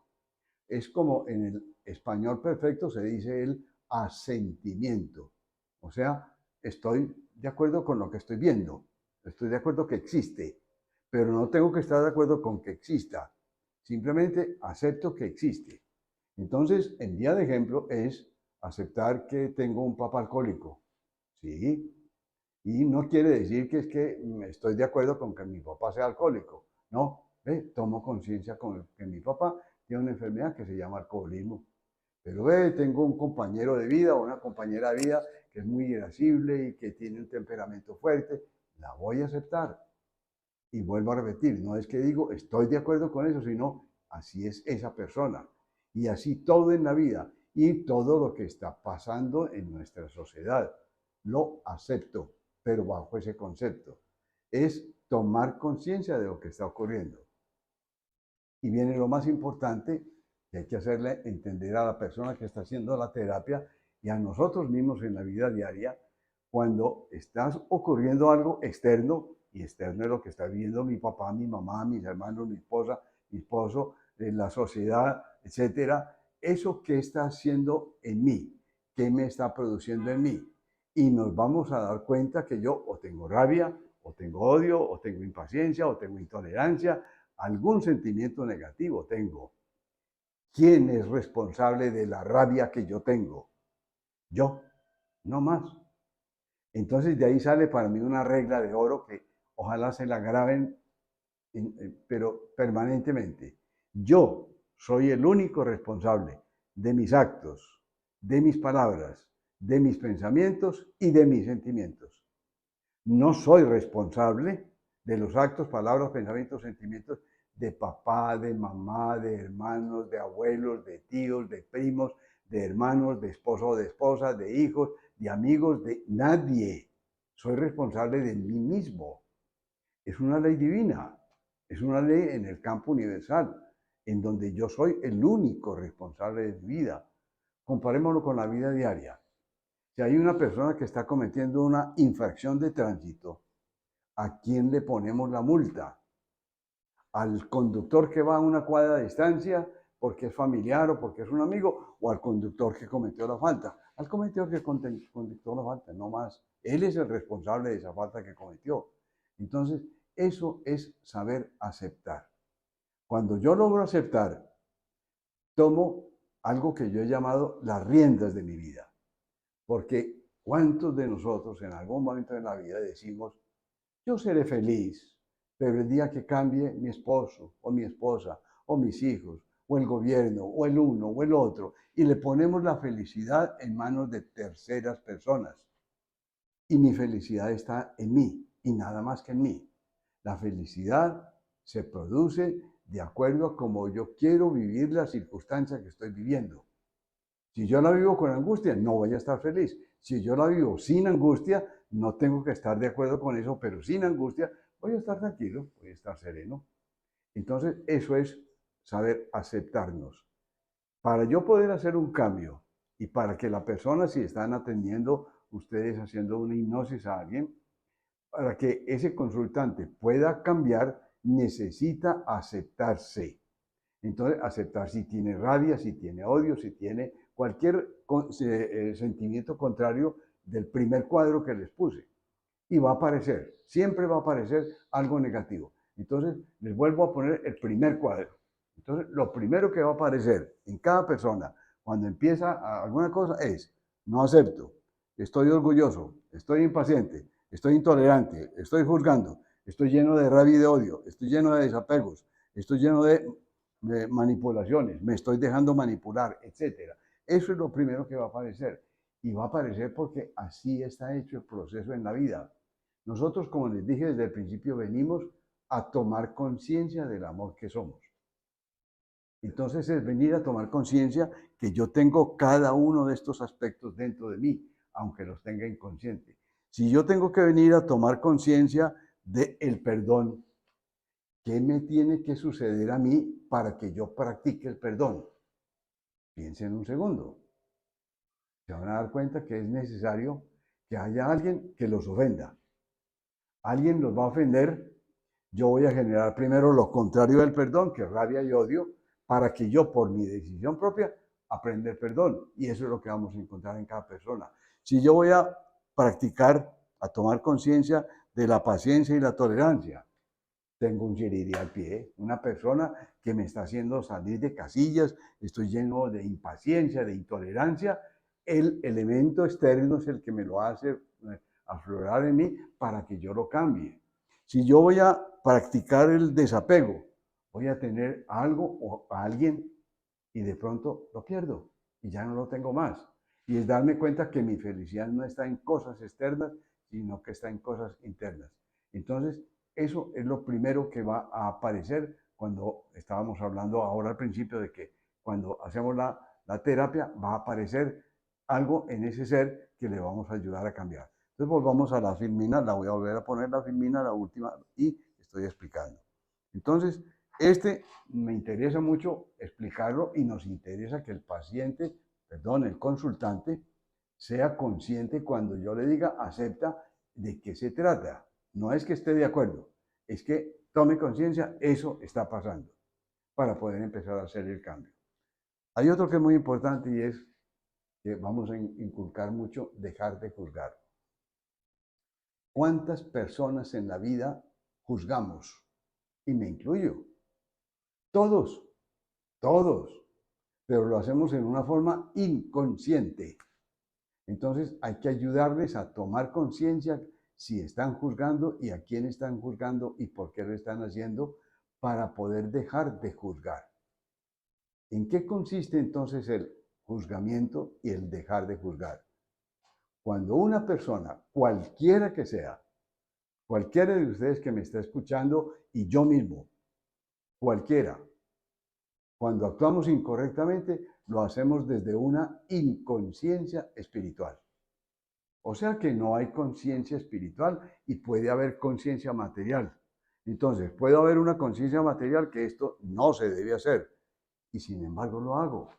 A: Es como en el español perfecto se dice el asentimiento. O sea, estoy de acuerdo con lo que estoy viendo. Estoy de acuerdo que existe, pero no tengo que estar de acuerdo con que exista. Simplemente acepto que existe. Entonces, el día de ejemplo es aceptar que tengo un papá alcohólico. Sí, y no quiere decir que es que estoy de acuerdo con que mi papá sea alcohólico. No, tomo conciencia con que mi papá tiene una enfermedad que se llama alcoholismo. Pero tengo un compañero de vida o una compañera de vida que es muy irascible y que tiene un temperamento fuerte. La voy a aceptar. Y vuelvo a repetir, no es que digo estoy de acuerdo con eso, sino así es esa persona. Y así todo en la vida y todo lo que está pasando en nuestra sociedad. Lo acepto, pero bajo ese concepto. es tomar conciencia de lo que está ocurriendo. Y viene lo más importante, que hay que hacerle entender a la persona que está haciendo la terapia y a nosotros mismos en la vida diaria, cuando está ocurriendo algo externo, y externo es lo que está viviendo mi papá, mi mamá, mis hermanos, mi esposa, mi esposo, la sociedad, etcétera, eso que está haciendo en mí, qué me está produciendo en mí. Y nos vamos a dar cuenta que yo o tengo rabia, o tengo odio, o tengo impaciencia, o tengo intolerancia, algún sentimiento negativo tengo. ¿Quién es responsable de la rabia que yo tengo? Yo, no más. Entonces de ahí sale para mí una regla de oro que ojalá se la graben, pero permanentemente. Yo soy el único responsable de mis actos, de mis palabras, de mis pensamientos y de mis sentimientos. No soy responsable de los actos, palabras, pensamientos, sentimientos de papá, de mamá, de hermanos, de abuelos, de tíos, de primos, de hermanos, de esposo o de esposa, de hijos, de amigos, de nadie. Soy responsable de mí mismo. Es una ley divina, es una ley en el campo universal, en donde yo soy el único responsable de mi vida. Comparémoslo con la vida diaria. Si hay una persona que está cometiendo una infracción de tránsito, ¿a quién le ponemos la multa? ¿Al conductor que va a una cuadra de distancia porque es familiar o porque es un amigo? ¿O al conductor que cometió la falta? Al conductor que cometió la falta, no más. Él es el responsable de esa falta que cometió. Entonces, eso es saber aceptar. Cuando yo logro aceptar, tomo algo que yo he llamado las riendas de mi vida. Porque ¿cuántos de nosotros en algún momento de la vida decimos, yo seré feliz, pero el día que cambie mi esposo o mi esposa o mis hijos o el gobierno o el uno o el otro, y le ponemos la felicidad en manos de terceras personas? Y mi felicidad está en mí y nada más que en mí. La felicidad se produce de acuerdo a cómo yo quiero vivir la circunstancia que estoy viviendo. Si yo la vivo con angustia, no voy a estar feliz. Si yo la vivo sin angustia, no tengo que estar de acuerdo con eso, pero sin angustia voy a estar tranquilo, voy a estar sereno. Entonces, eso es saber aceptarnos. Para yo poder hacer un cambio y para que la persona, si están atendiendo ustedes haciendo una hipnosis a alguien, para que ese consultante pueda cambiar, necesita aceptarse. Entonces, aceptar si tiene rabia, si tiene odio, si tiene cualquier sentimiento contrario del primer cuadro que les puse. Y va a aparecer, siempre va a aparecer algo negativo. Entonces, les vuelvo a poner el primer cuadro. Entonces, lo primero que va a aparecer en cada persona cuando empieza alguna cosa es, no acepto, estoy orgulloso, estoy impaciente, estoy intolerante, estoy juzgando, estoy lleno de rabia y de odio, estoy lleno de desapegos, estoy lleno de manipulaciones, me estoy dejando manipular, etc. Eso es lo primero que va a aparecer. Y va a aparecer porque así está hecho el proceso en la vida. Nosotros, como les dije desde el principio, venimos a tomar conciencia del amor que somos. Entonces es venir a tomar conciencia que yo tengo cada uno de estos aspectos dentro de mí, aunque los tenga inconsciente. Si yo tengo que venir a tomar conciencia del perdón, ¿qué me tiene que suceder a mí para que yo practique el perdón? Piensen un segundo. Se van a dar cuenta que es necesario que haya alguien que los ofenda. Alguien los va a ofender, yo voy a generar primero lo contrario del perdón, que es rabia y odio, para que yo por mi decisión propia aprenda el perdón. Y eso es lo que vamos a encontrar en cada persona. Si yo voy a practicar, a tomar conciencia de la paciencia y la tolerancia, tengo un yirirí al pie, una persona que me está haciendo salir de casillas, estoy lleno de impaciencia, de intolerancia, el elemento externo es el que me lo hace aflorar en mí para que yo lo cambie. Si yo voy a practicar el desapego, voy a tener algo o a alguien y de pronto lo pierdo y ya no lo tengo más. Y es darme cuenta que mi felicidad no está en cosas externas, sino que está en cosas internas. Entonces, eso es lo primero que va a aparecer cuando estábamos hablando ahora al principio de que cuando hacemos la terapia va a aparecer algo en ese ser que le vamos a ayudar a cambiar. Entonces volvamos a la filmina, la voy a volver a poner la filmina, la última, y estoy explicando. Entonces, me interesa mucho explicarlo y nos interesa que el paciente, perdón, el consultante, sea consciente cuando yo le diga acepta de qué se trata. No es que esté de acuerdo, es que tome conciencia, eso está pasando, para poder empezar a hacer el cambio. Hay otro que es muy importante y es que vamos a inculcar mucho dejar de juzgar. ¿Cuántas personas en la vida juzgamos? Y me incluyo. Todos, todos. Pero lo hacemos en una forma inconsciente. Entonces hay que ayudarles a tomar conciencia si están juzgando y a quién están juzgando y por qué lo están haciendo para poder dejar de juzgar. ¿En qué consiste entonces el juzgamiento y el dejar de juzgar? Cuando una persona, cualquiera que sea, cualquiera de ustedes que me está escuchando y yo mismo, cualquiera, cuando actuamos incorrectamente, lo hacemos desde una inconsciencia espiritual. O sea que no hay conciencia espiritual y puede haber conciencia material. Entonces, puede haber una conciencia material que esto no se debe hacer y sin embargo lo hago.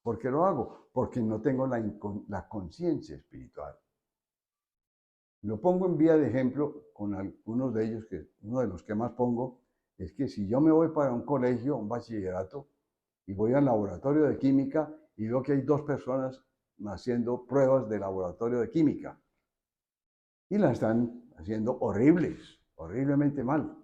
A: ¿Por qué lo hago? Porque no tengo la conciencia espiritual. Lo pongo en vía de ejemplo con algunos de ellos, que uno de los que más pongo es que si yo me voy para un colegio, un bachillerato, y voy al laboratorio de química y veo que hay dos personas haciendo pruebas de laboratorio de química y las están haciendo horribles, horriblemente mal.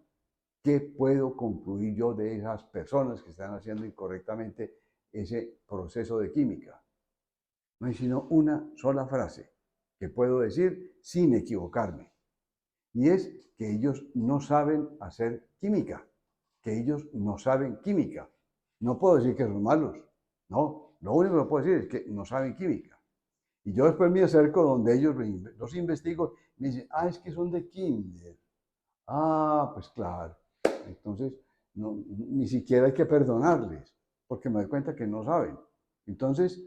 A: ¿Qué puedo concluir yo de esas personas que están haciendo incorrectamente ese proceso de química? No hay sino una sola frase que puedo decir sin equivocarme. Y es que ellos no saben hacer química, que ellos no saben química. No puedo decir que son malos, no, lo único que puedo decir es que no saben química. Y yo después me acerco donde ellos los investigo y me dicen, es que son de kinder. Pues claro. Entonces, no, ni siquiera hay que perdonarles, porque me doy cuenta que no saben. Entonces,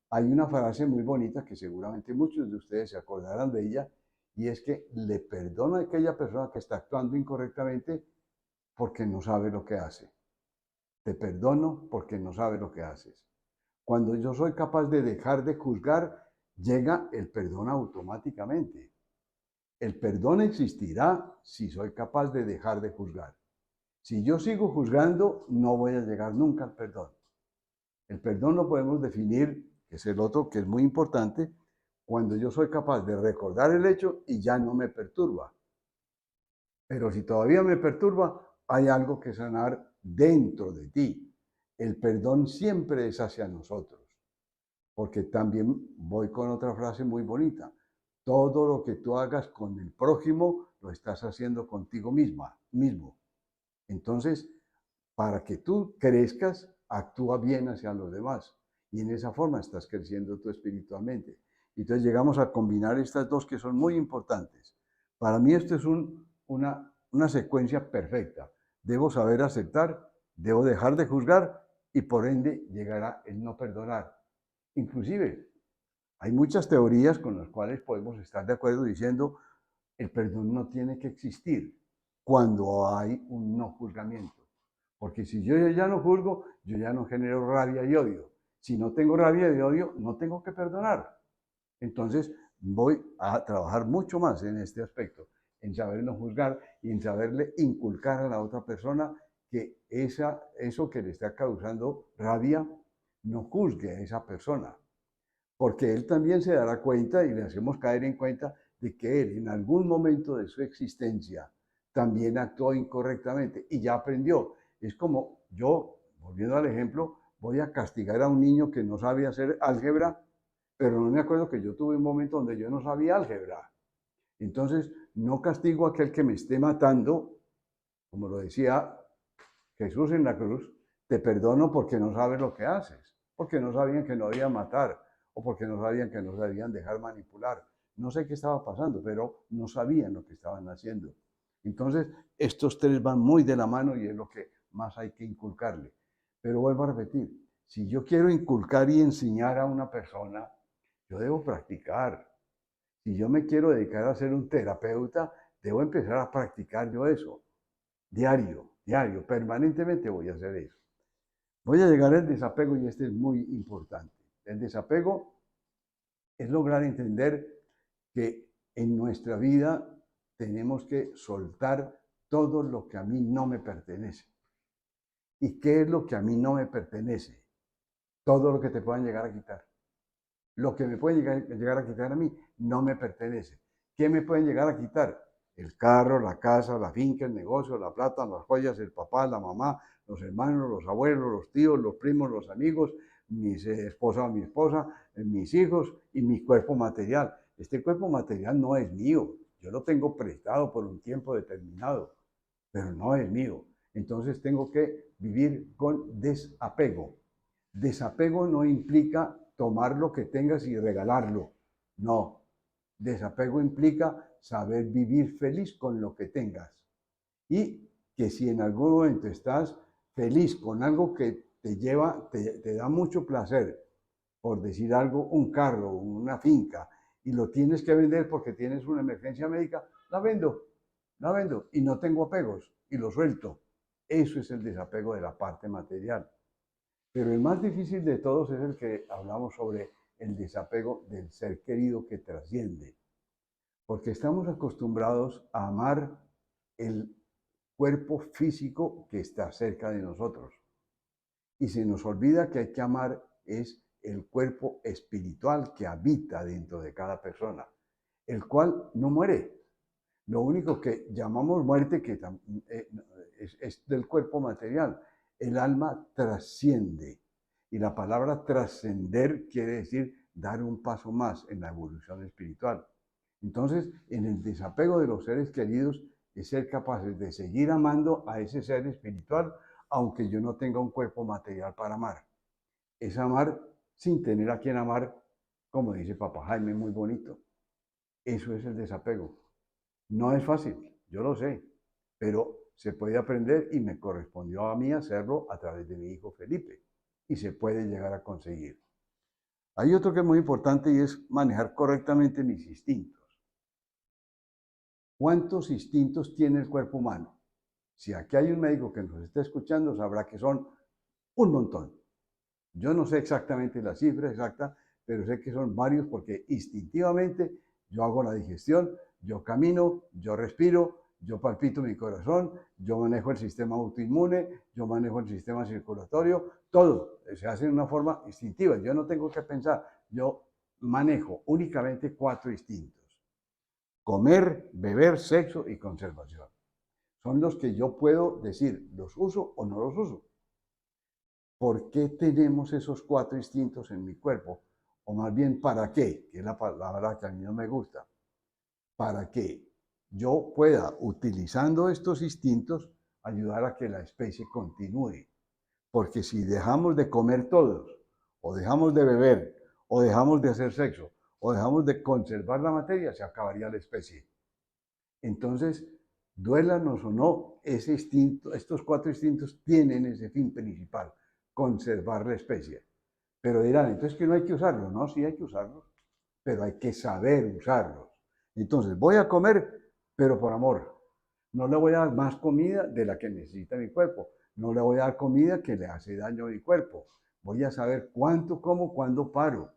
A: hay una frase muy bonita que seguramente muchos de ustedes se acordarán de ella, y es que le perdono a aquella persona que está actuando incorrectamente porque no sabe lo que hace. Te perdono porque no sabe lo que haces. Cuando yo soy capaz de dejar de juzgar, llega el perdón automáticamente. El perdón existirá si soy capaz de dejar de juzgar. Si yo sigo juzgando, no voy a llegar nunca al perdón. El perdón lo podemos definir, que es el otro que es muy importante, cuando yo soy capaz de recordar el hecho y ya no me perturba. Pero si todavía me perturba, hay algo que sanar dentro de ti. El perdón siempre es hacia nosotros, porque también voy con otra frase muy bonita. Todo lo que tú hagas con el prójimo, lo estás haciendo contigo mismo. Entonces, para que tú crezcas, actúa bien hacia los demás. Y en esa forma estás creciendo tú espiritualmente. Entonces llegamos a combinar estas dos que son muy importantes. Para mí esto es una secuencia perfecta. Debo saber aceptar, debo dejar de juzgar y por ende llegará el no perdonar. Inclusive, hay muchas teorías con las cuales podemos estar de acuerdo diciendo el perdón no tiene que existir cuando hay un no juzgamiento. Porque si yo ya no juzgo, yo ya no genero rabia y odio. Si no tengo rabia y odio, no tengo que perdonar. Entonces voy a trabajar mucho más en este aspecto, en saber no juzgar y en saberle inculcar a la otra persona que eso que le está causando rabia, no juzgue a esa persona. Porque él también se dará cuenta y le hacemos caer en cuenta de que él en algún momento de su existencia también actuó incorrectamente y ya aprendió. Es como yo, volviendo al ejemplo, voy a castigar a un niño que no sabe hacer álgebra, pero no me acuerdo que yo tuve un momento donde yo no sabía álgebra. Entonces, no castigo a aquel que me esté matando, como lo decía Jesús en la cruz, te perdono porque no sabes lo que haces, porque no sabían que no debían matar, o porque no sabían que no se debían dejar manipular. No sé qué estaba pasando, pero no sabían lo que estaban haciendo. Entonces, estos tres van muy de la mano y es lo que más hay que inculcarle. Pero vuelvo a repetir, si yo quiero inculcar y enseñar a una persona, yo debo practicar. Si yo me quiero dedicar a ser un terapeuta, debo empezar a practicar yo eso. Diario, diario, permanentemente voy a hacer eso. Voy a llegar al desapego y este es muy importante. El desapego es lograr entender que en nuestra vida tenemos que soltar todo lo que a mí no me pertenece. ¿Y qué es lo que a mí no me pertenece? Todo lo que te puedan llegar a quitar. Lo que me pueden llegar a quitar a mí no me pertenece. ¿Qué me pueden llegar a quitar? El carro, la casa, la finca, el negocio, la plata, las joyas, el papá, la mamá, los hermanos, los abuelos, los tíos, los primos, los amigos, mis esposa o mi esposa, mis hijos y mi cuerpo material. Este cuerpo material no es mío. Yo lo tengo prestado por un tiempo determinado, pero no es mío. Entonces tengo que vivir con desapego. Desapego no implica tomar lo que tengas y regalarlo. No. Desapego implica saber vivir feliz con lo que tengas. Y que si en algún momento estás feliz con algo que te da mucho placer, por decir algo, un carro, una finca, y lo tienes que vender porque tienes una emergencia médica, la vendo y no tengo apegos y lo suelto. Eso es el desapego de la parte material. Pero el más difícil de todos es el que hablamos sobre el desapego del ser querido que trasciende. Porque estamos acostumbrados a amar el cuerpo físico que está cerca de nosotros. Y se nos olvida que hay que amar es el cuerpo espiritual que habita dentro de cada persona, el cual no muere. Lo único que llamamos muerte que es del cuerpo material. El alma trasciende. Y la palabra trascender quiere decir dar un paso más en la evolución espiritual. Entonces, en el desapego de los seres queridos, es ser capaces de seguir amando a ese ser espiritual, aunque yo no tenga un cuerpo material para amar. Es amar sin tener a quien amar, como dice Papá Jaime, muy bonito. Eso es el desapego. No es fácil, yo lo sé, pero se puede aprender y me correspondió a mí hacerlo a través de mi hijo Felipe y se puede llegar a conseguir. Hay otro que es muy importante y es manejar correctamente mis instintos. ¿Cuántos instintos tiene el cuerpo humano? Si aquí hay un médico que nos está escuchando, sabrá que son un montón. Yo no sé exactamente la cifra exacta, pero sé que son varios porque instintivamente yo hago la digestión, yo camino, yo respiro, yo palpito mi corazón, yo manejo el sistema autoinmune, yo manejo el sistema circulatorio, todo se hace de una forma instintiva. Yo no tengo que pensar, yo manejo únicamente 4 instintos. Comer, beber, sexo y conservación. Son los que yo puedo decir, ¿los uso o no los uso? ¿Por qué tenemos esos 4 instintos en mi cuerpo? O más bien, ¿para qué? Que es la palabra que a mí no me gusta. Para que yo pueda, utilizando estos instintos, ayudar a que la especie continúe. Porque si dejamos de comer todos, o dejamos de beber, o dejamos de hacer sexo, o dejamos de conservar la materia, se acabaría la especie. Entonces, duélanos o no, ese instinto, estos 4 instintos tienen ese fin principal, conservar la especie. Pero dirán, entonces que no hay que usarlos. No, sí hay que usarlos, pero hay que saber usarlos. Entonces, voy a comer, pero por amor. No le voy a dar más comida de la que necesita mi cuerpo. No le voy a dar comida que le hace daño a mi cuerpo. Voy a saber cuánto como, cuándo paro.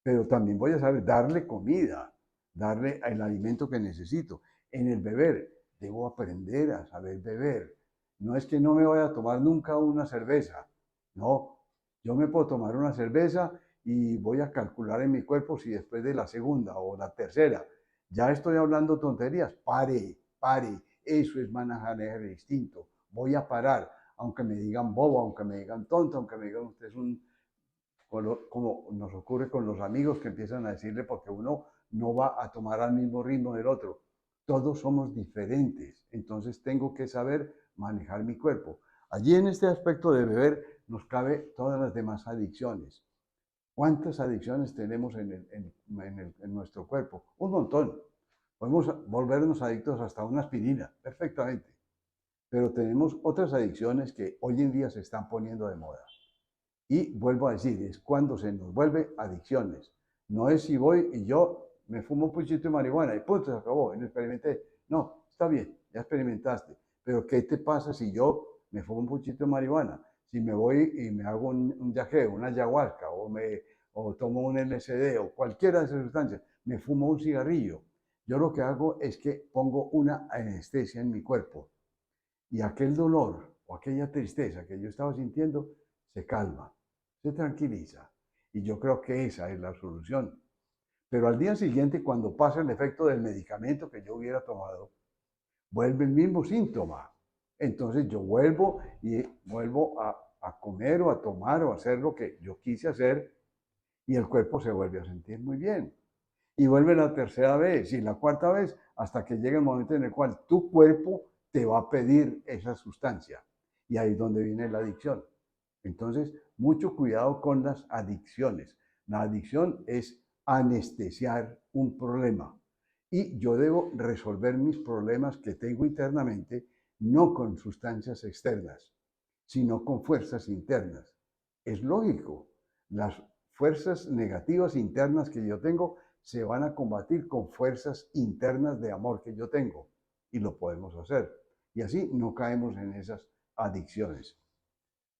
A: Pero también voy a saber darle comida, darle el alimento que necesito. En el beber, debo aprender a saber beber. No es que no me vaya a tomar nunca una cerveza. No, yo me puedo tomar una cerveza y voy a calcular en mi cuerpo si después de la segunda o la tercera ya estoy hablando tonterías. Pare, pare. Eso es manejar el instinto. Voy a parar, aunque me digan bobo, aunque me digan tonto, aunque me digan usted es un como nos ocurre con los amigos que empiezan a decirle porque uno no va a tomar al mismo ritmo del otro. Todos somos diferentes, entonces tengo que saber manejar mi cuerpo. Allí en este aspecto de beber nos cabe todas las demás adicciones. ¿Cuántas adicciones tenemos en nuestro cuerpo? Un montón. Podemos volvernos adictos hasta una aspirina, perfectamente. Pero tenemos otras adicciones que hoy en día se están poniendo de moda. Y vuelvo a decir, es cuando se nos vuelve adicciones. No es si voy y yo me fumo un puchito de marihuana y punto, se acabó, y lo experimenté. No, está bien, ya experimentaste, pero ¿qué te pasa si yo me fumo un puchito de marihuana? Si me voy y me hago un yageo, una ayahuasca, o tomo un LSD, o cualquiera de esas sustancias, me fumo un cigarrillo. Yo lo que hago es que pongo una anestesia en mi cuerpo y aquel dolor o aquella tristeza que yo estaba sintiendo se calma, se tranquiliza. Y yo creo que esa es la solución. Pero al día siguiente, cuando pasa el efecto del medicamento que yo hubiera tomado, vuelve el mismo síntoma. Entonces yo vuelvo y vuelvo a comer o a tomar o a hacer lo que yo quise hacer y el cuerpo se vuelve a sentir muy bien. Y vuelve la tercera vez y la cuarta vez hasta que llegue el momento en el cual tu cuerpo te va a pedir esa sustancia. Y ahí es donde viene la adicción. Entonces, mucho cuidado con las adicciones. La adicción es anestesiar un problema. Y yo debo resolver mis problemas que tengo internamente, no con sustancias externas, sino con fuerzas internas. Es lógico, las fuerzas negativas internas que yo tengo se van a combatir con fuerzas internas de amor que yo tengo. Y lo podemos hacer. Y así no caemos en esas adicciones.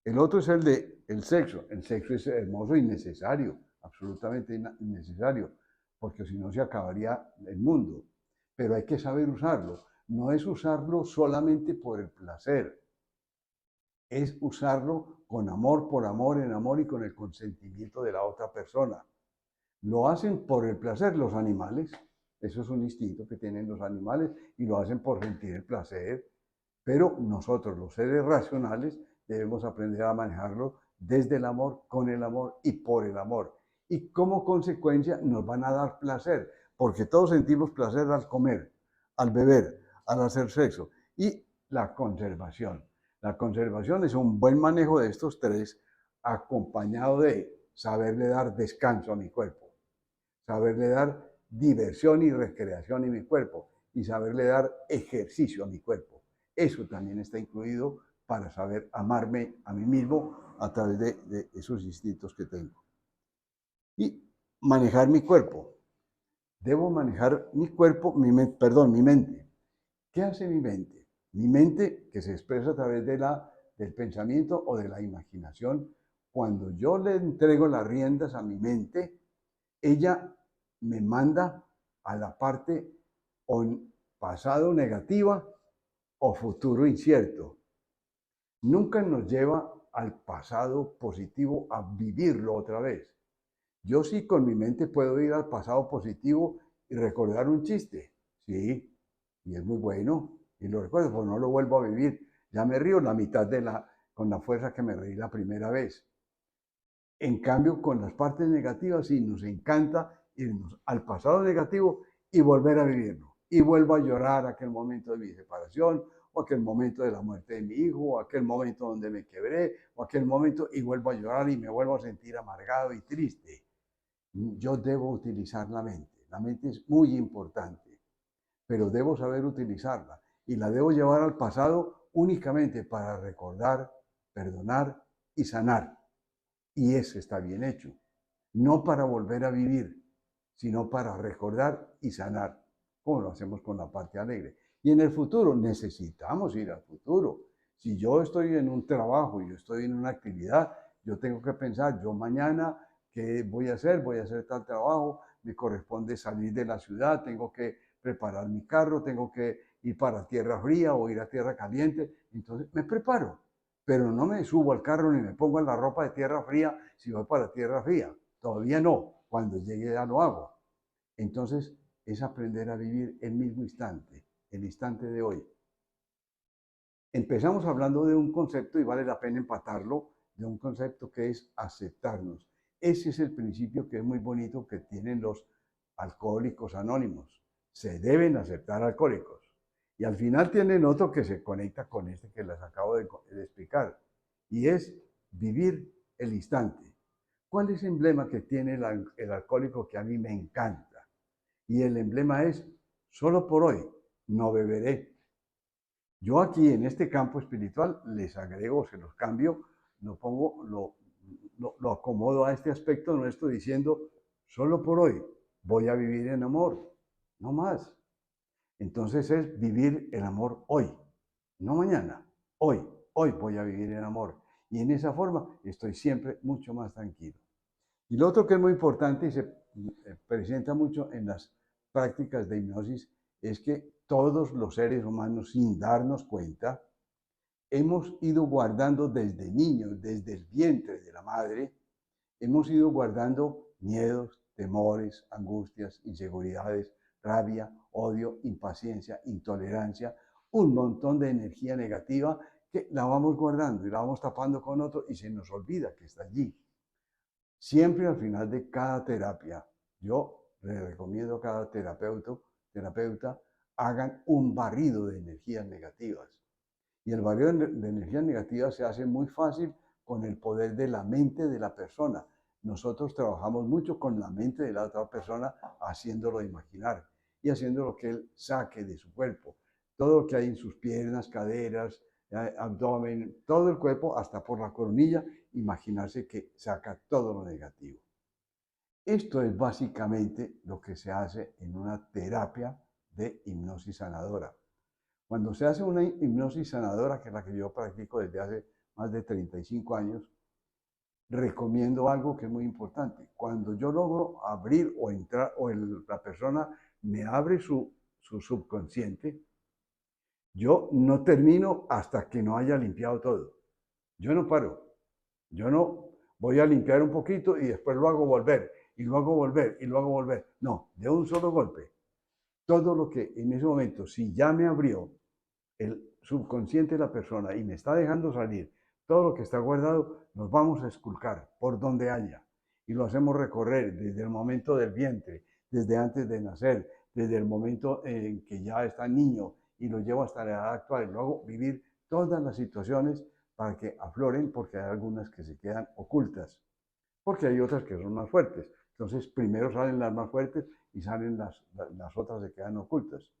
A: El otro es el de el sexo. El sexo es hermoso y necesario, absolutamente necesario, porque si no se acabaría el mundo. Pero hay que saber usarlo. No es usarlo solamente por el placer, es usarlo con amor, por amor, en amor y con el consentimiento de la otra persona. Lo hacen por el placer los animales, eso es un instinto que tienen los animales y lo hacen por sentir el placer, pero nosotros, los seres racionales, debemos aprender a manejarlo desde el amor, con el amor y por el amor. Y como consecuencia nos van a dar placer, porque todos sentimos placer al comer, al beber, al hacer sexo. Y la conservación. La conservación es un buen manejo de estos tres, acompañado de saberle dar descanso a mi cuerpo, saberle dar diversión y recreación a mi cuerpo y saberle dar ejercicio a mi cuerpo. Eso también está incluido para saber amarme a mí mismo a través de esos instintos que tengo. Y manejar mi cuerpo. Debo manejar mi cuerpo, mi mente. ¿Qué hace mi mente? Mi mente, que se expresa a través del pensamiento o de la imaginación, cuando yo le entrego las riendas a mi mente, ella me manda a la parte o pasado negativa o futuro incierto. Nunca nos lleva al pasado positivo a vivirlo otra vez. Yo sí con mi mente puedo ir al pasado positivo y recordar un chiste, sí, y es muy bueno, y lo recuerdo, pues no lo vuelvo a vivir. Ya me río la mitad con la fuerza que me reí la primera vez. En cambio, con las partes negativas sí nos encanta irnos al pasado negativo y volver a vivirlo. Y vuelvo a llorar aquel momento de mi separación, o aquel momento de la muerte de mi hijo, o aquel momento donde me quebré, o aquel momento, y vuelvo a llorar y me vuelvo a sentir amargado y triste. Yo debo utilizar la mente. La mente es muy importante, pero debo saber utilizarla. Y la debo llevar al pasado únicamente para recordar, perdonar y sanar. Y eso está bien hecho. No para volver a vivir, sino para recordar y sanar, como lo hacemos con la parte alegre. Y en el futuro necesitamos ir al futuro. Si yo estoy en un trabajo, yo estoy en una actividad, yo tengo que pensar, yo mañana, ¿qué voy a hacer? Voy a hacer tal trabajo, me corresponde salir de la ciudad, tengo que preparar mi carro, tengo que ir para tierra fría o ir a tierra caliente. Entonces me preparo, pero no me subo al carro ni me pongo en la ropa de tierra fría si voy para tierra fría. Todavía no, cuando llegue ya lo hago. Entonces es aprender a vivir el mismo instante, el instante de hoy. Empezamos hablando de un concepto y vale la pena empatarlo, de un concepto que es aceptarnos. Ese es el principio que es muy bonito que tienen los alcohólicos anónimos. Se deben aceptar alcohólicos. Y al final tienen otro que se conecta con este que les acabo de explicar, y es vivir el instante. ¿Cuál es el emblema que tiene el alcohólico que a mí me encanta? Y el emblema es, solo por hoy no beberé. Yo aquí en este campo espiritual les agrego, se los cambio, lo pongo, lo acomodo a este aspecto nuestro diciendo, solo por hoy voy a vivir en amor, no más. Entonces es vivir el amor hoy, no mañana, hoy, hoy voy a vivir en amor. Y en esa forma estoy siempre mucho más tranquilo. Y lo otro que es muy importante y se presenta mucho en las prácticas de hipnosis es que todos los seres humanos, sin darnos cuenta, hemos ido guardando desde niños, desde el vientre de la madre, hemos ido guardando miedos, temores, angustias, inseguridades, rabia, odio, impaciencia, intolerancia, un montón de energía negativa que la vamos guardando y la vamos tapando con otro y se nos olvida que está allí. Siempre al final de cada terapia, yo le recomiendo a cada terapeuta, hagan un barrido de energías negativas. Y el barrido de energías negativas se hace muy fácil con el poder de la mente de la persona. Nosotros trabajamos mucho con la mente de la otra persona, haciéndolo imaginar y haciendo lo que él saque de su cuerpo. Todo lo que hay en sus piernas, caderas, abdomen, todo el cuerpo, hasta por la coronilla, imaginarse que saca todo lo negativo. Esto es básicamente lo que se hace en una terapia de hipnosis sanadora. Cuando se hace una hipnosis sanadora, que es la que yo practico desde hace más de 35 años, recomiendo algo que es muy importante. Cuando yo logro abrir o entrar, o la persona me abre su subconsciente, yo no termino hasta que no haya limpiado todo. Yo no paro. Yo no voy a limpiar un poquito y después lo hago volver, y lo hago volver, y lo hago volver. No, de un solo golpe. Todo lo que en ese momento, si ya me abrió el subconsciente de la persona y me está dejando salir todo lo que está guardado, nos vamos a esculcar por donde haya. Y lo hacemos recorrer desde el momento del vientre, desde antes de nacer, desde el momento en que ya está niño y lo llevo hasta la edad actual. Y lo hago vivir todas las situaciones para que afloren, porque hay algunas que se quedan ocultas, porque hay otras que son más fuertes. Entonces, primero salen las más fuertes y salen las otras que quedan ocultas.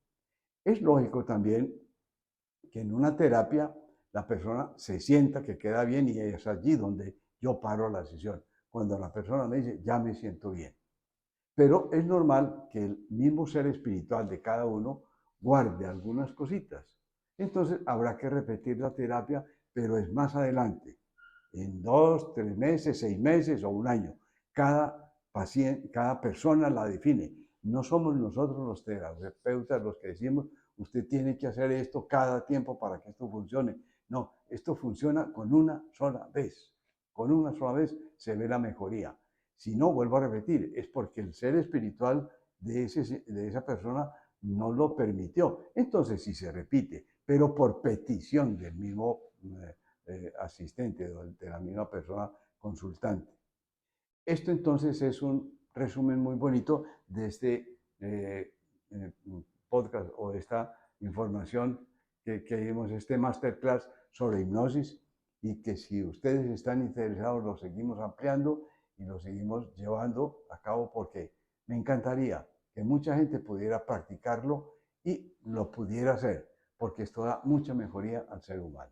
A: Es lógico también que en una terapia la persona se sienta que queda bien y es allí donde yo paro la sesión, cuando la persona me dice, ya me siento bien. Pero es normal que el mismo ser espiritual de cada uno guarde algunas cositas. Entonces habrá que repetir la terapia, pero es más adelante, en 2, 3 meses, 6 meses o un año. Cada paciente, cada persona la define. No somos nosotros los terapeutas los que decimos, usted tiene que hacer esto cada tiempo para que esto funcione. No, esto funciona con una sola vez. Con una sola vez se ve la mejoría. Si no, vuelvo a repetir, es porque el ser espiritual de esa persona no lo permitió. Entonces sí se repite, pero por petición del mismo asistente, de la misma persona consultante. Esto entonces es un resumen muy bonito de este eh, podcast o esta información que vimos, este masterclass sobre hipnosis, y que si ustedes están interesados lo seguimos ampliando y lo seguimos llevando a cabo, porque me encantaría que mucha gente pudiera practicarlo y lo pudiera hacer, porque esto da mucha mejoría al ser humano.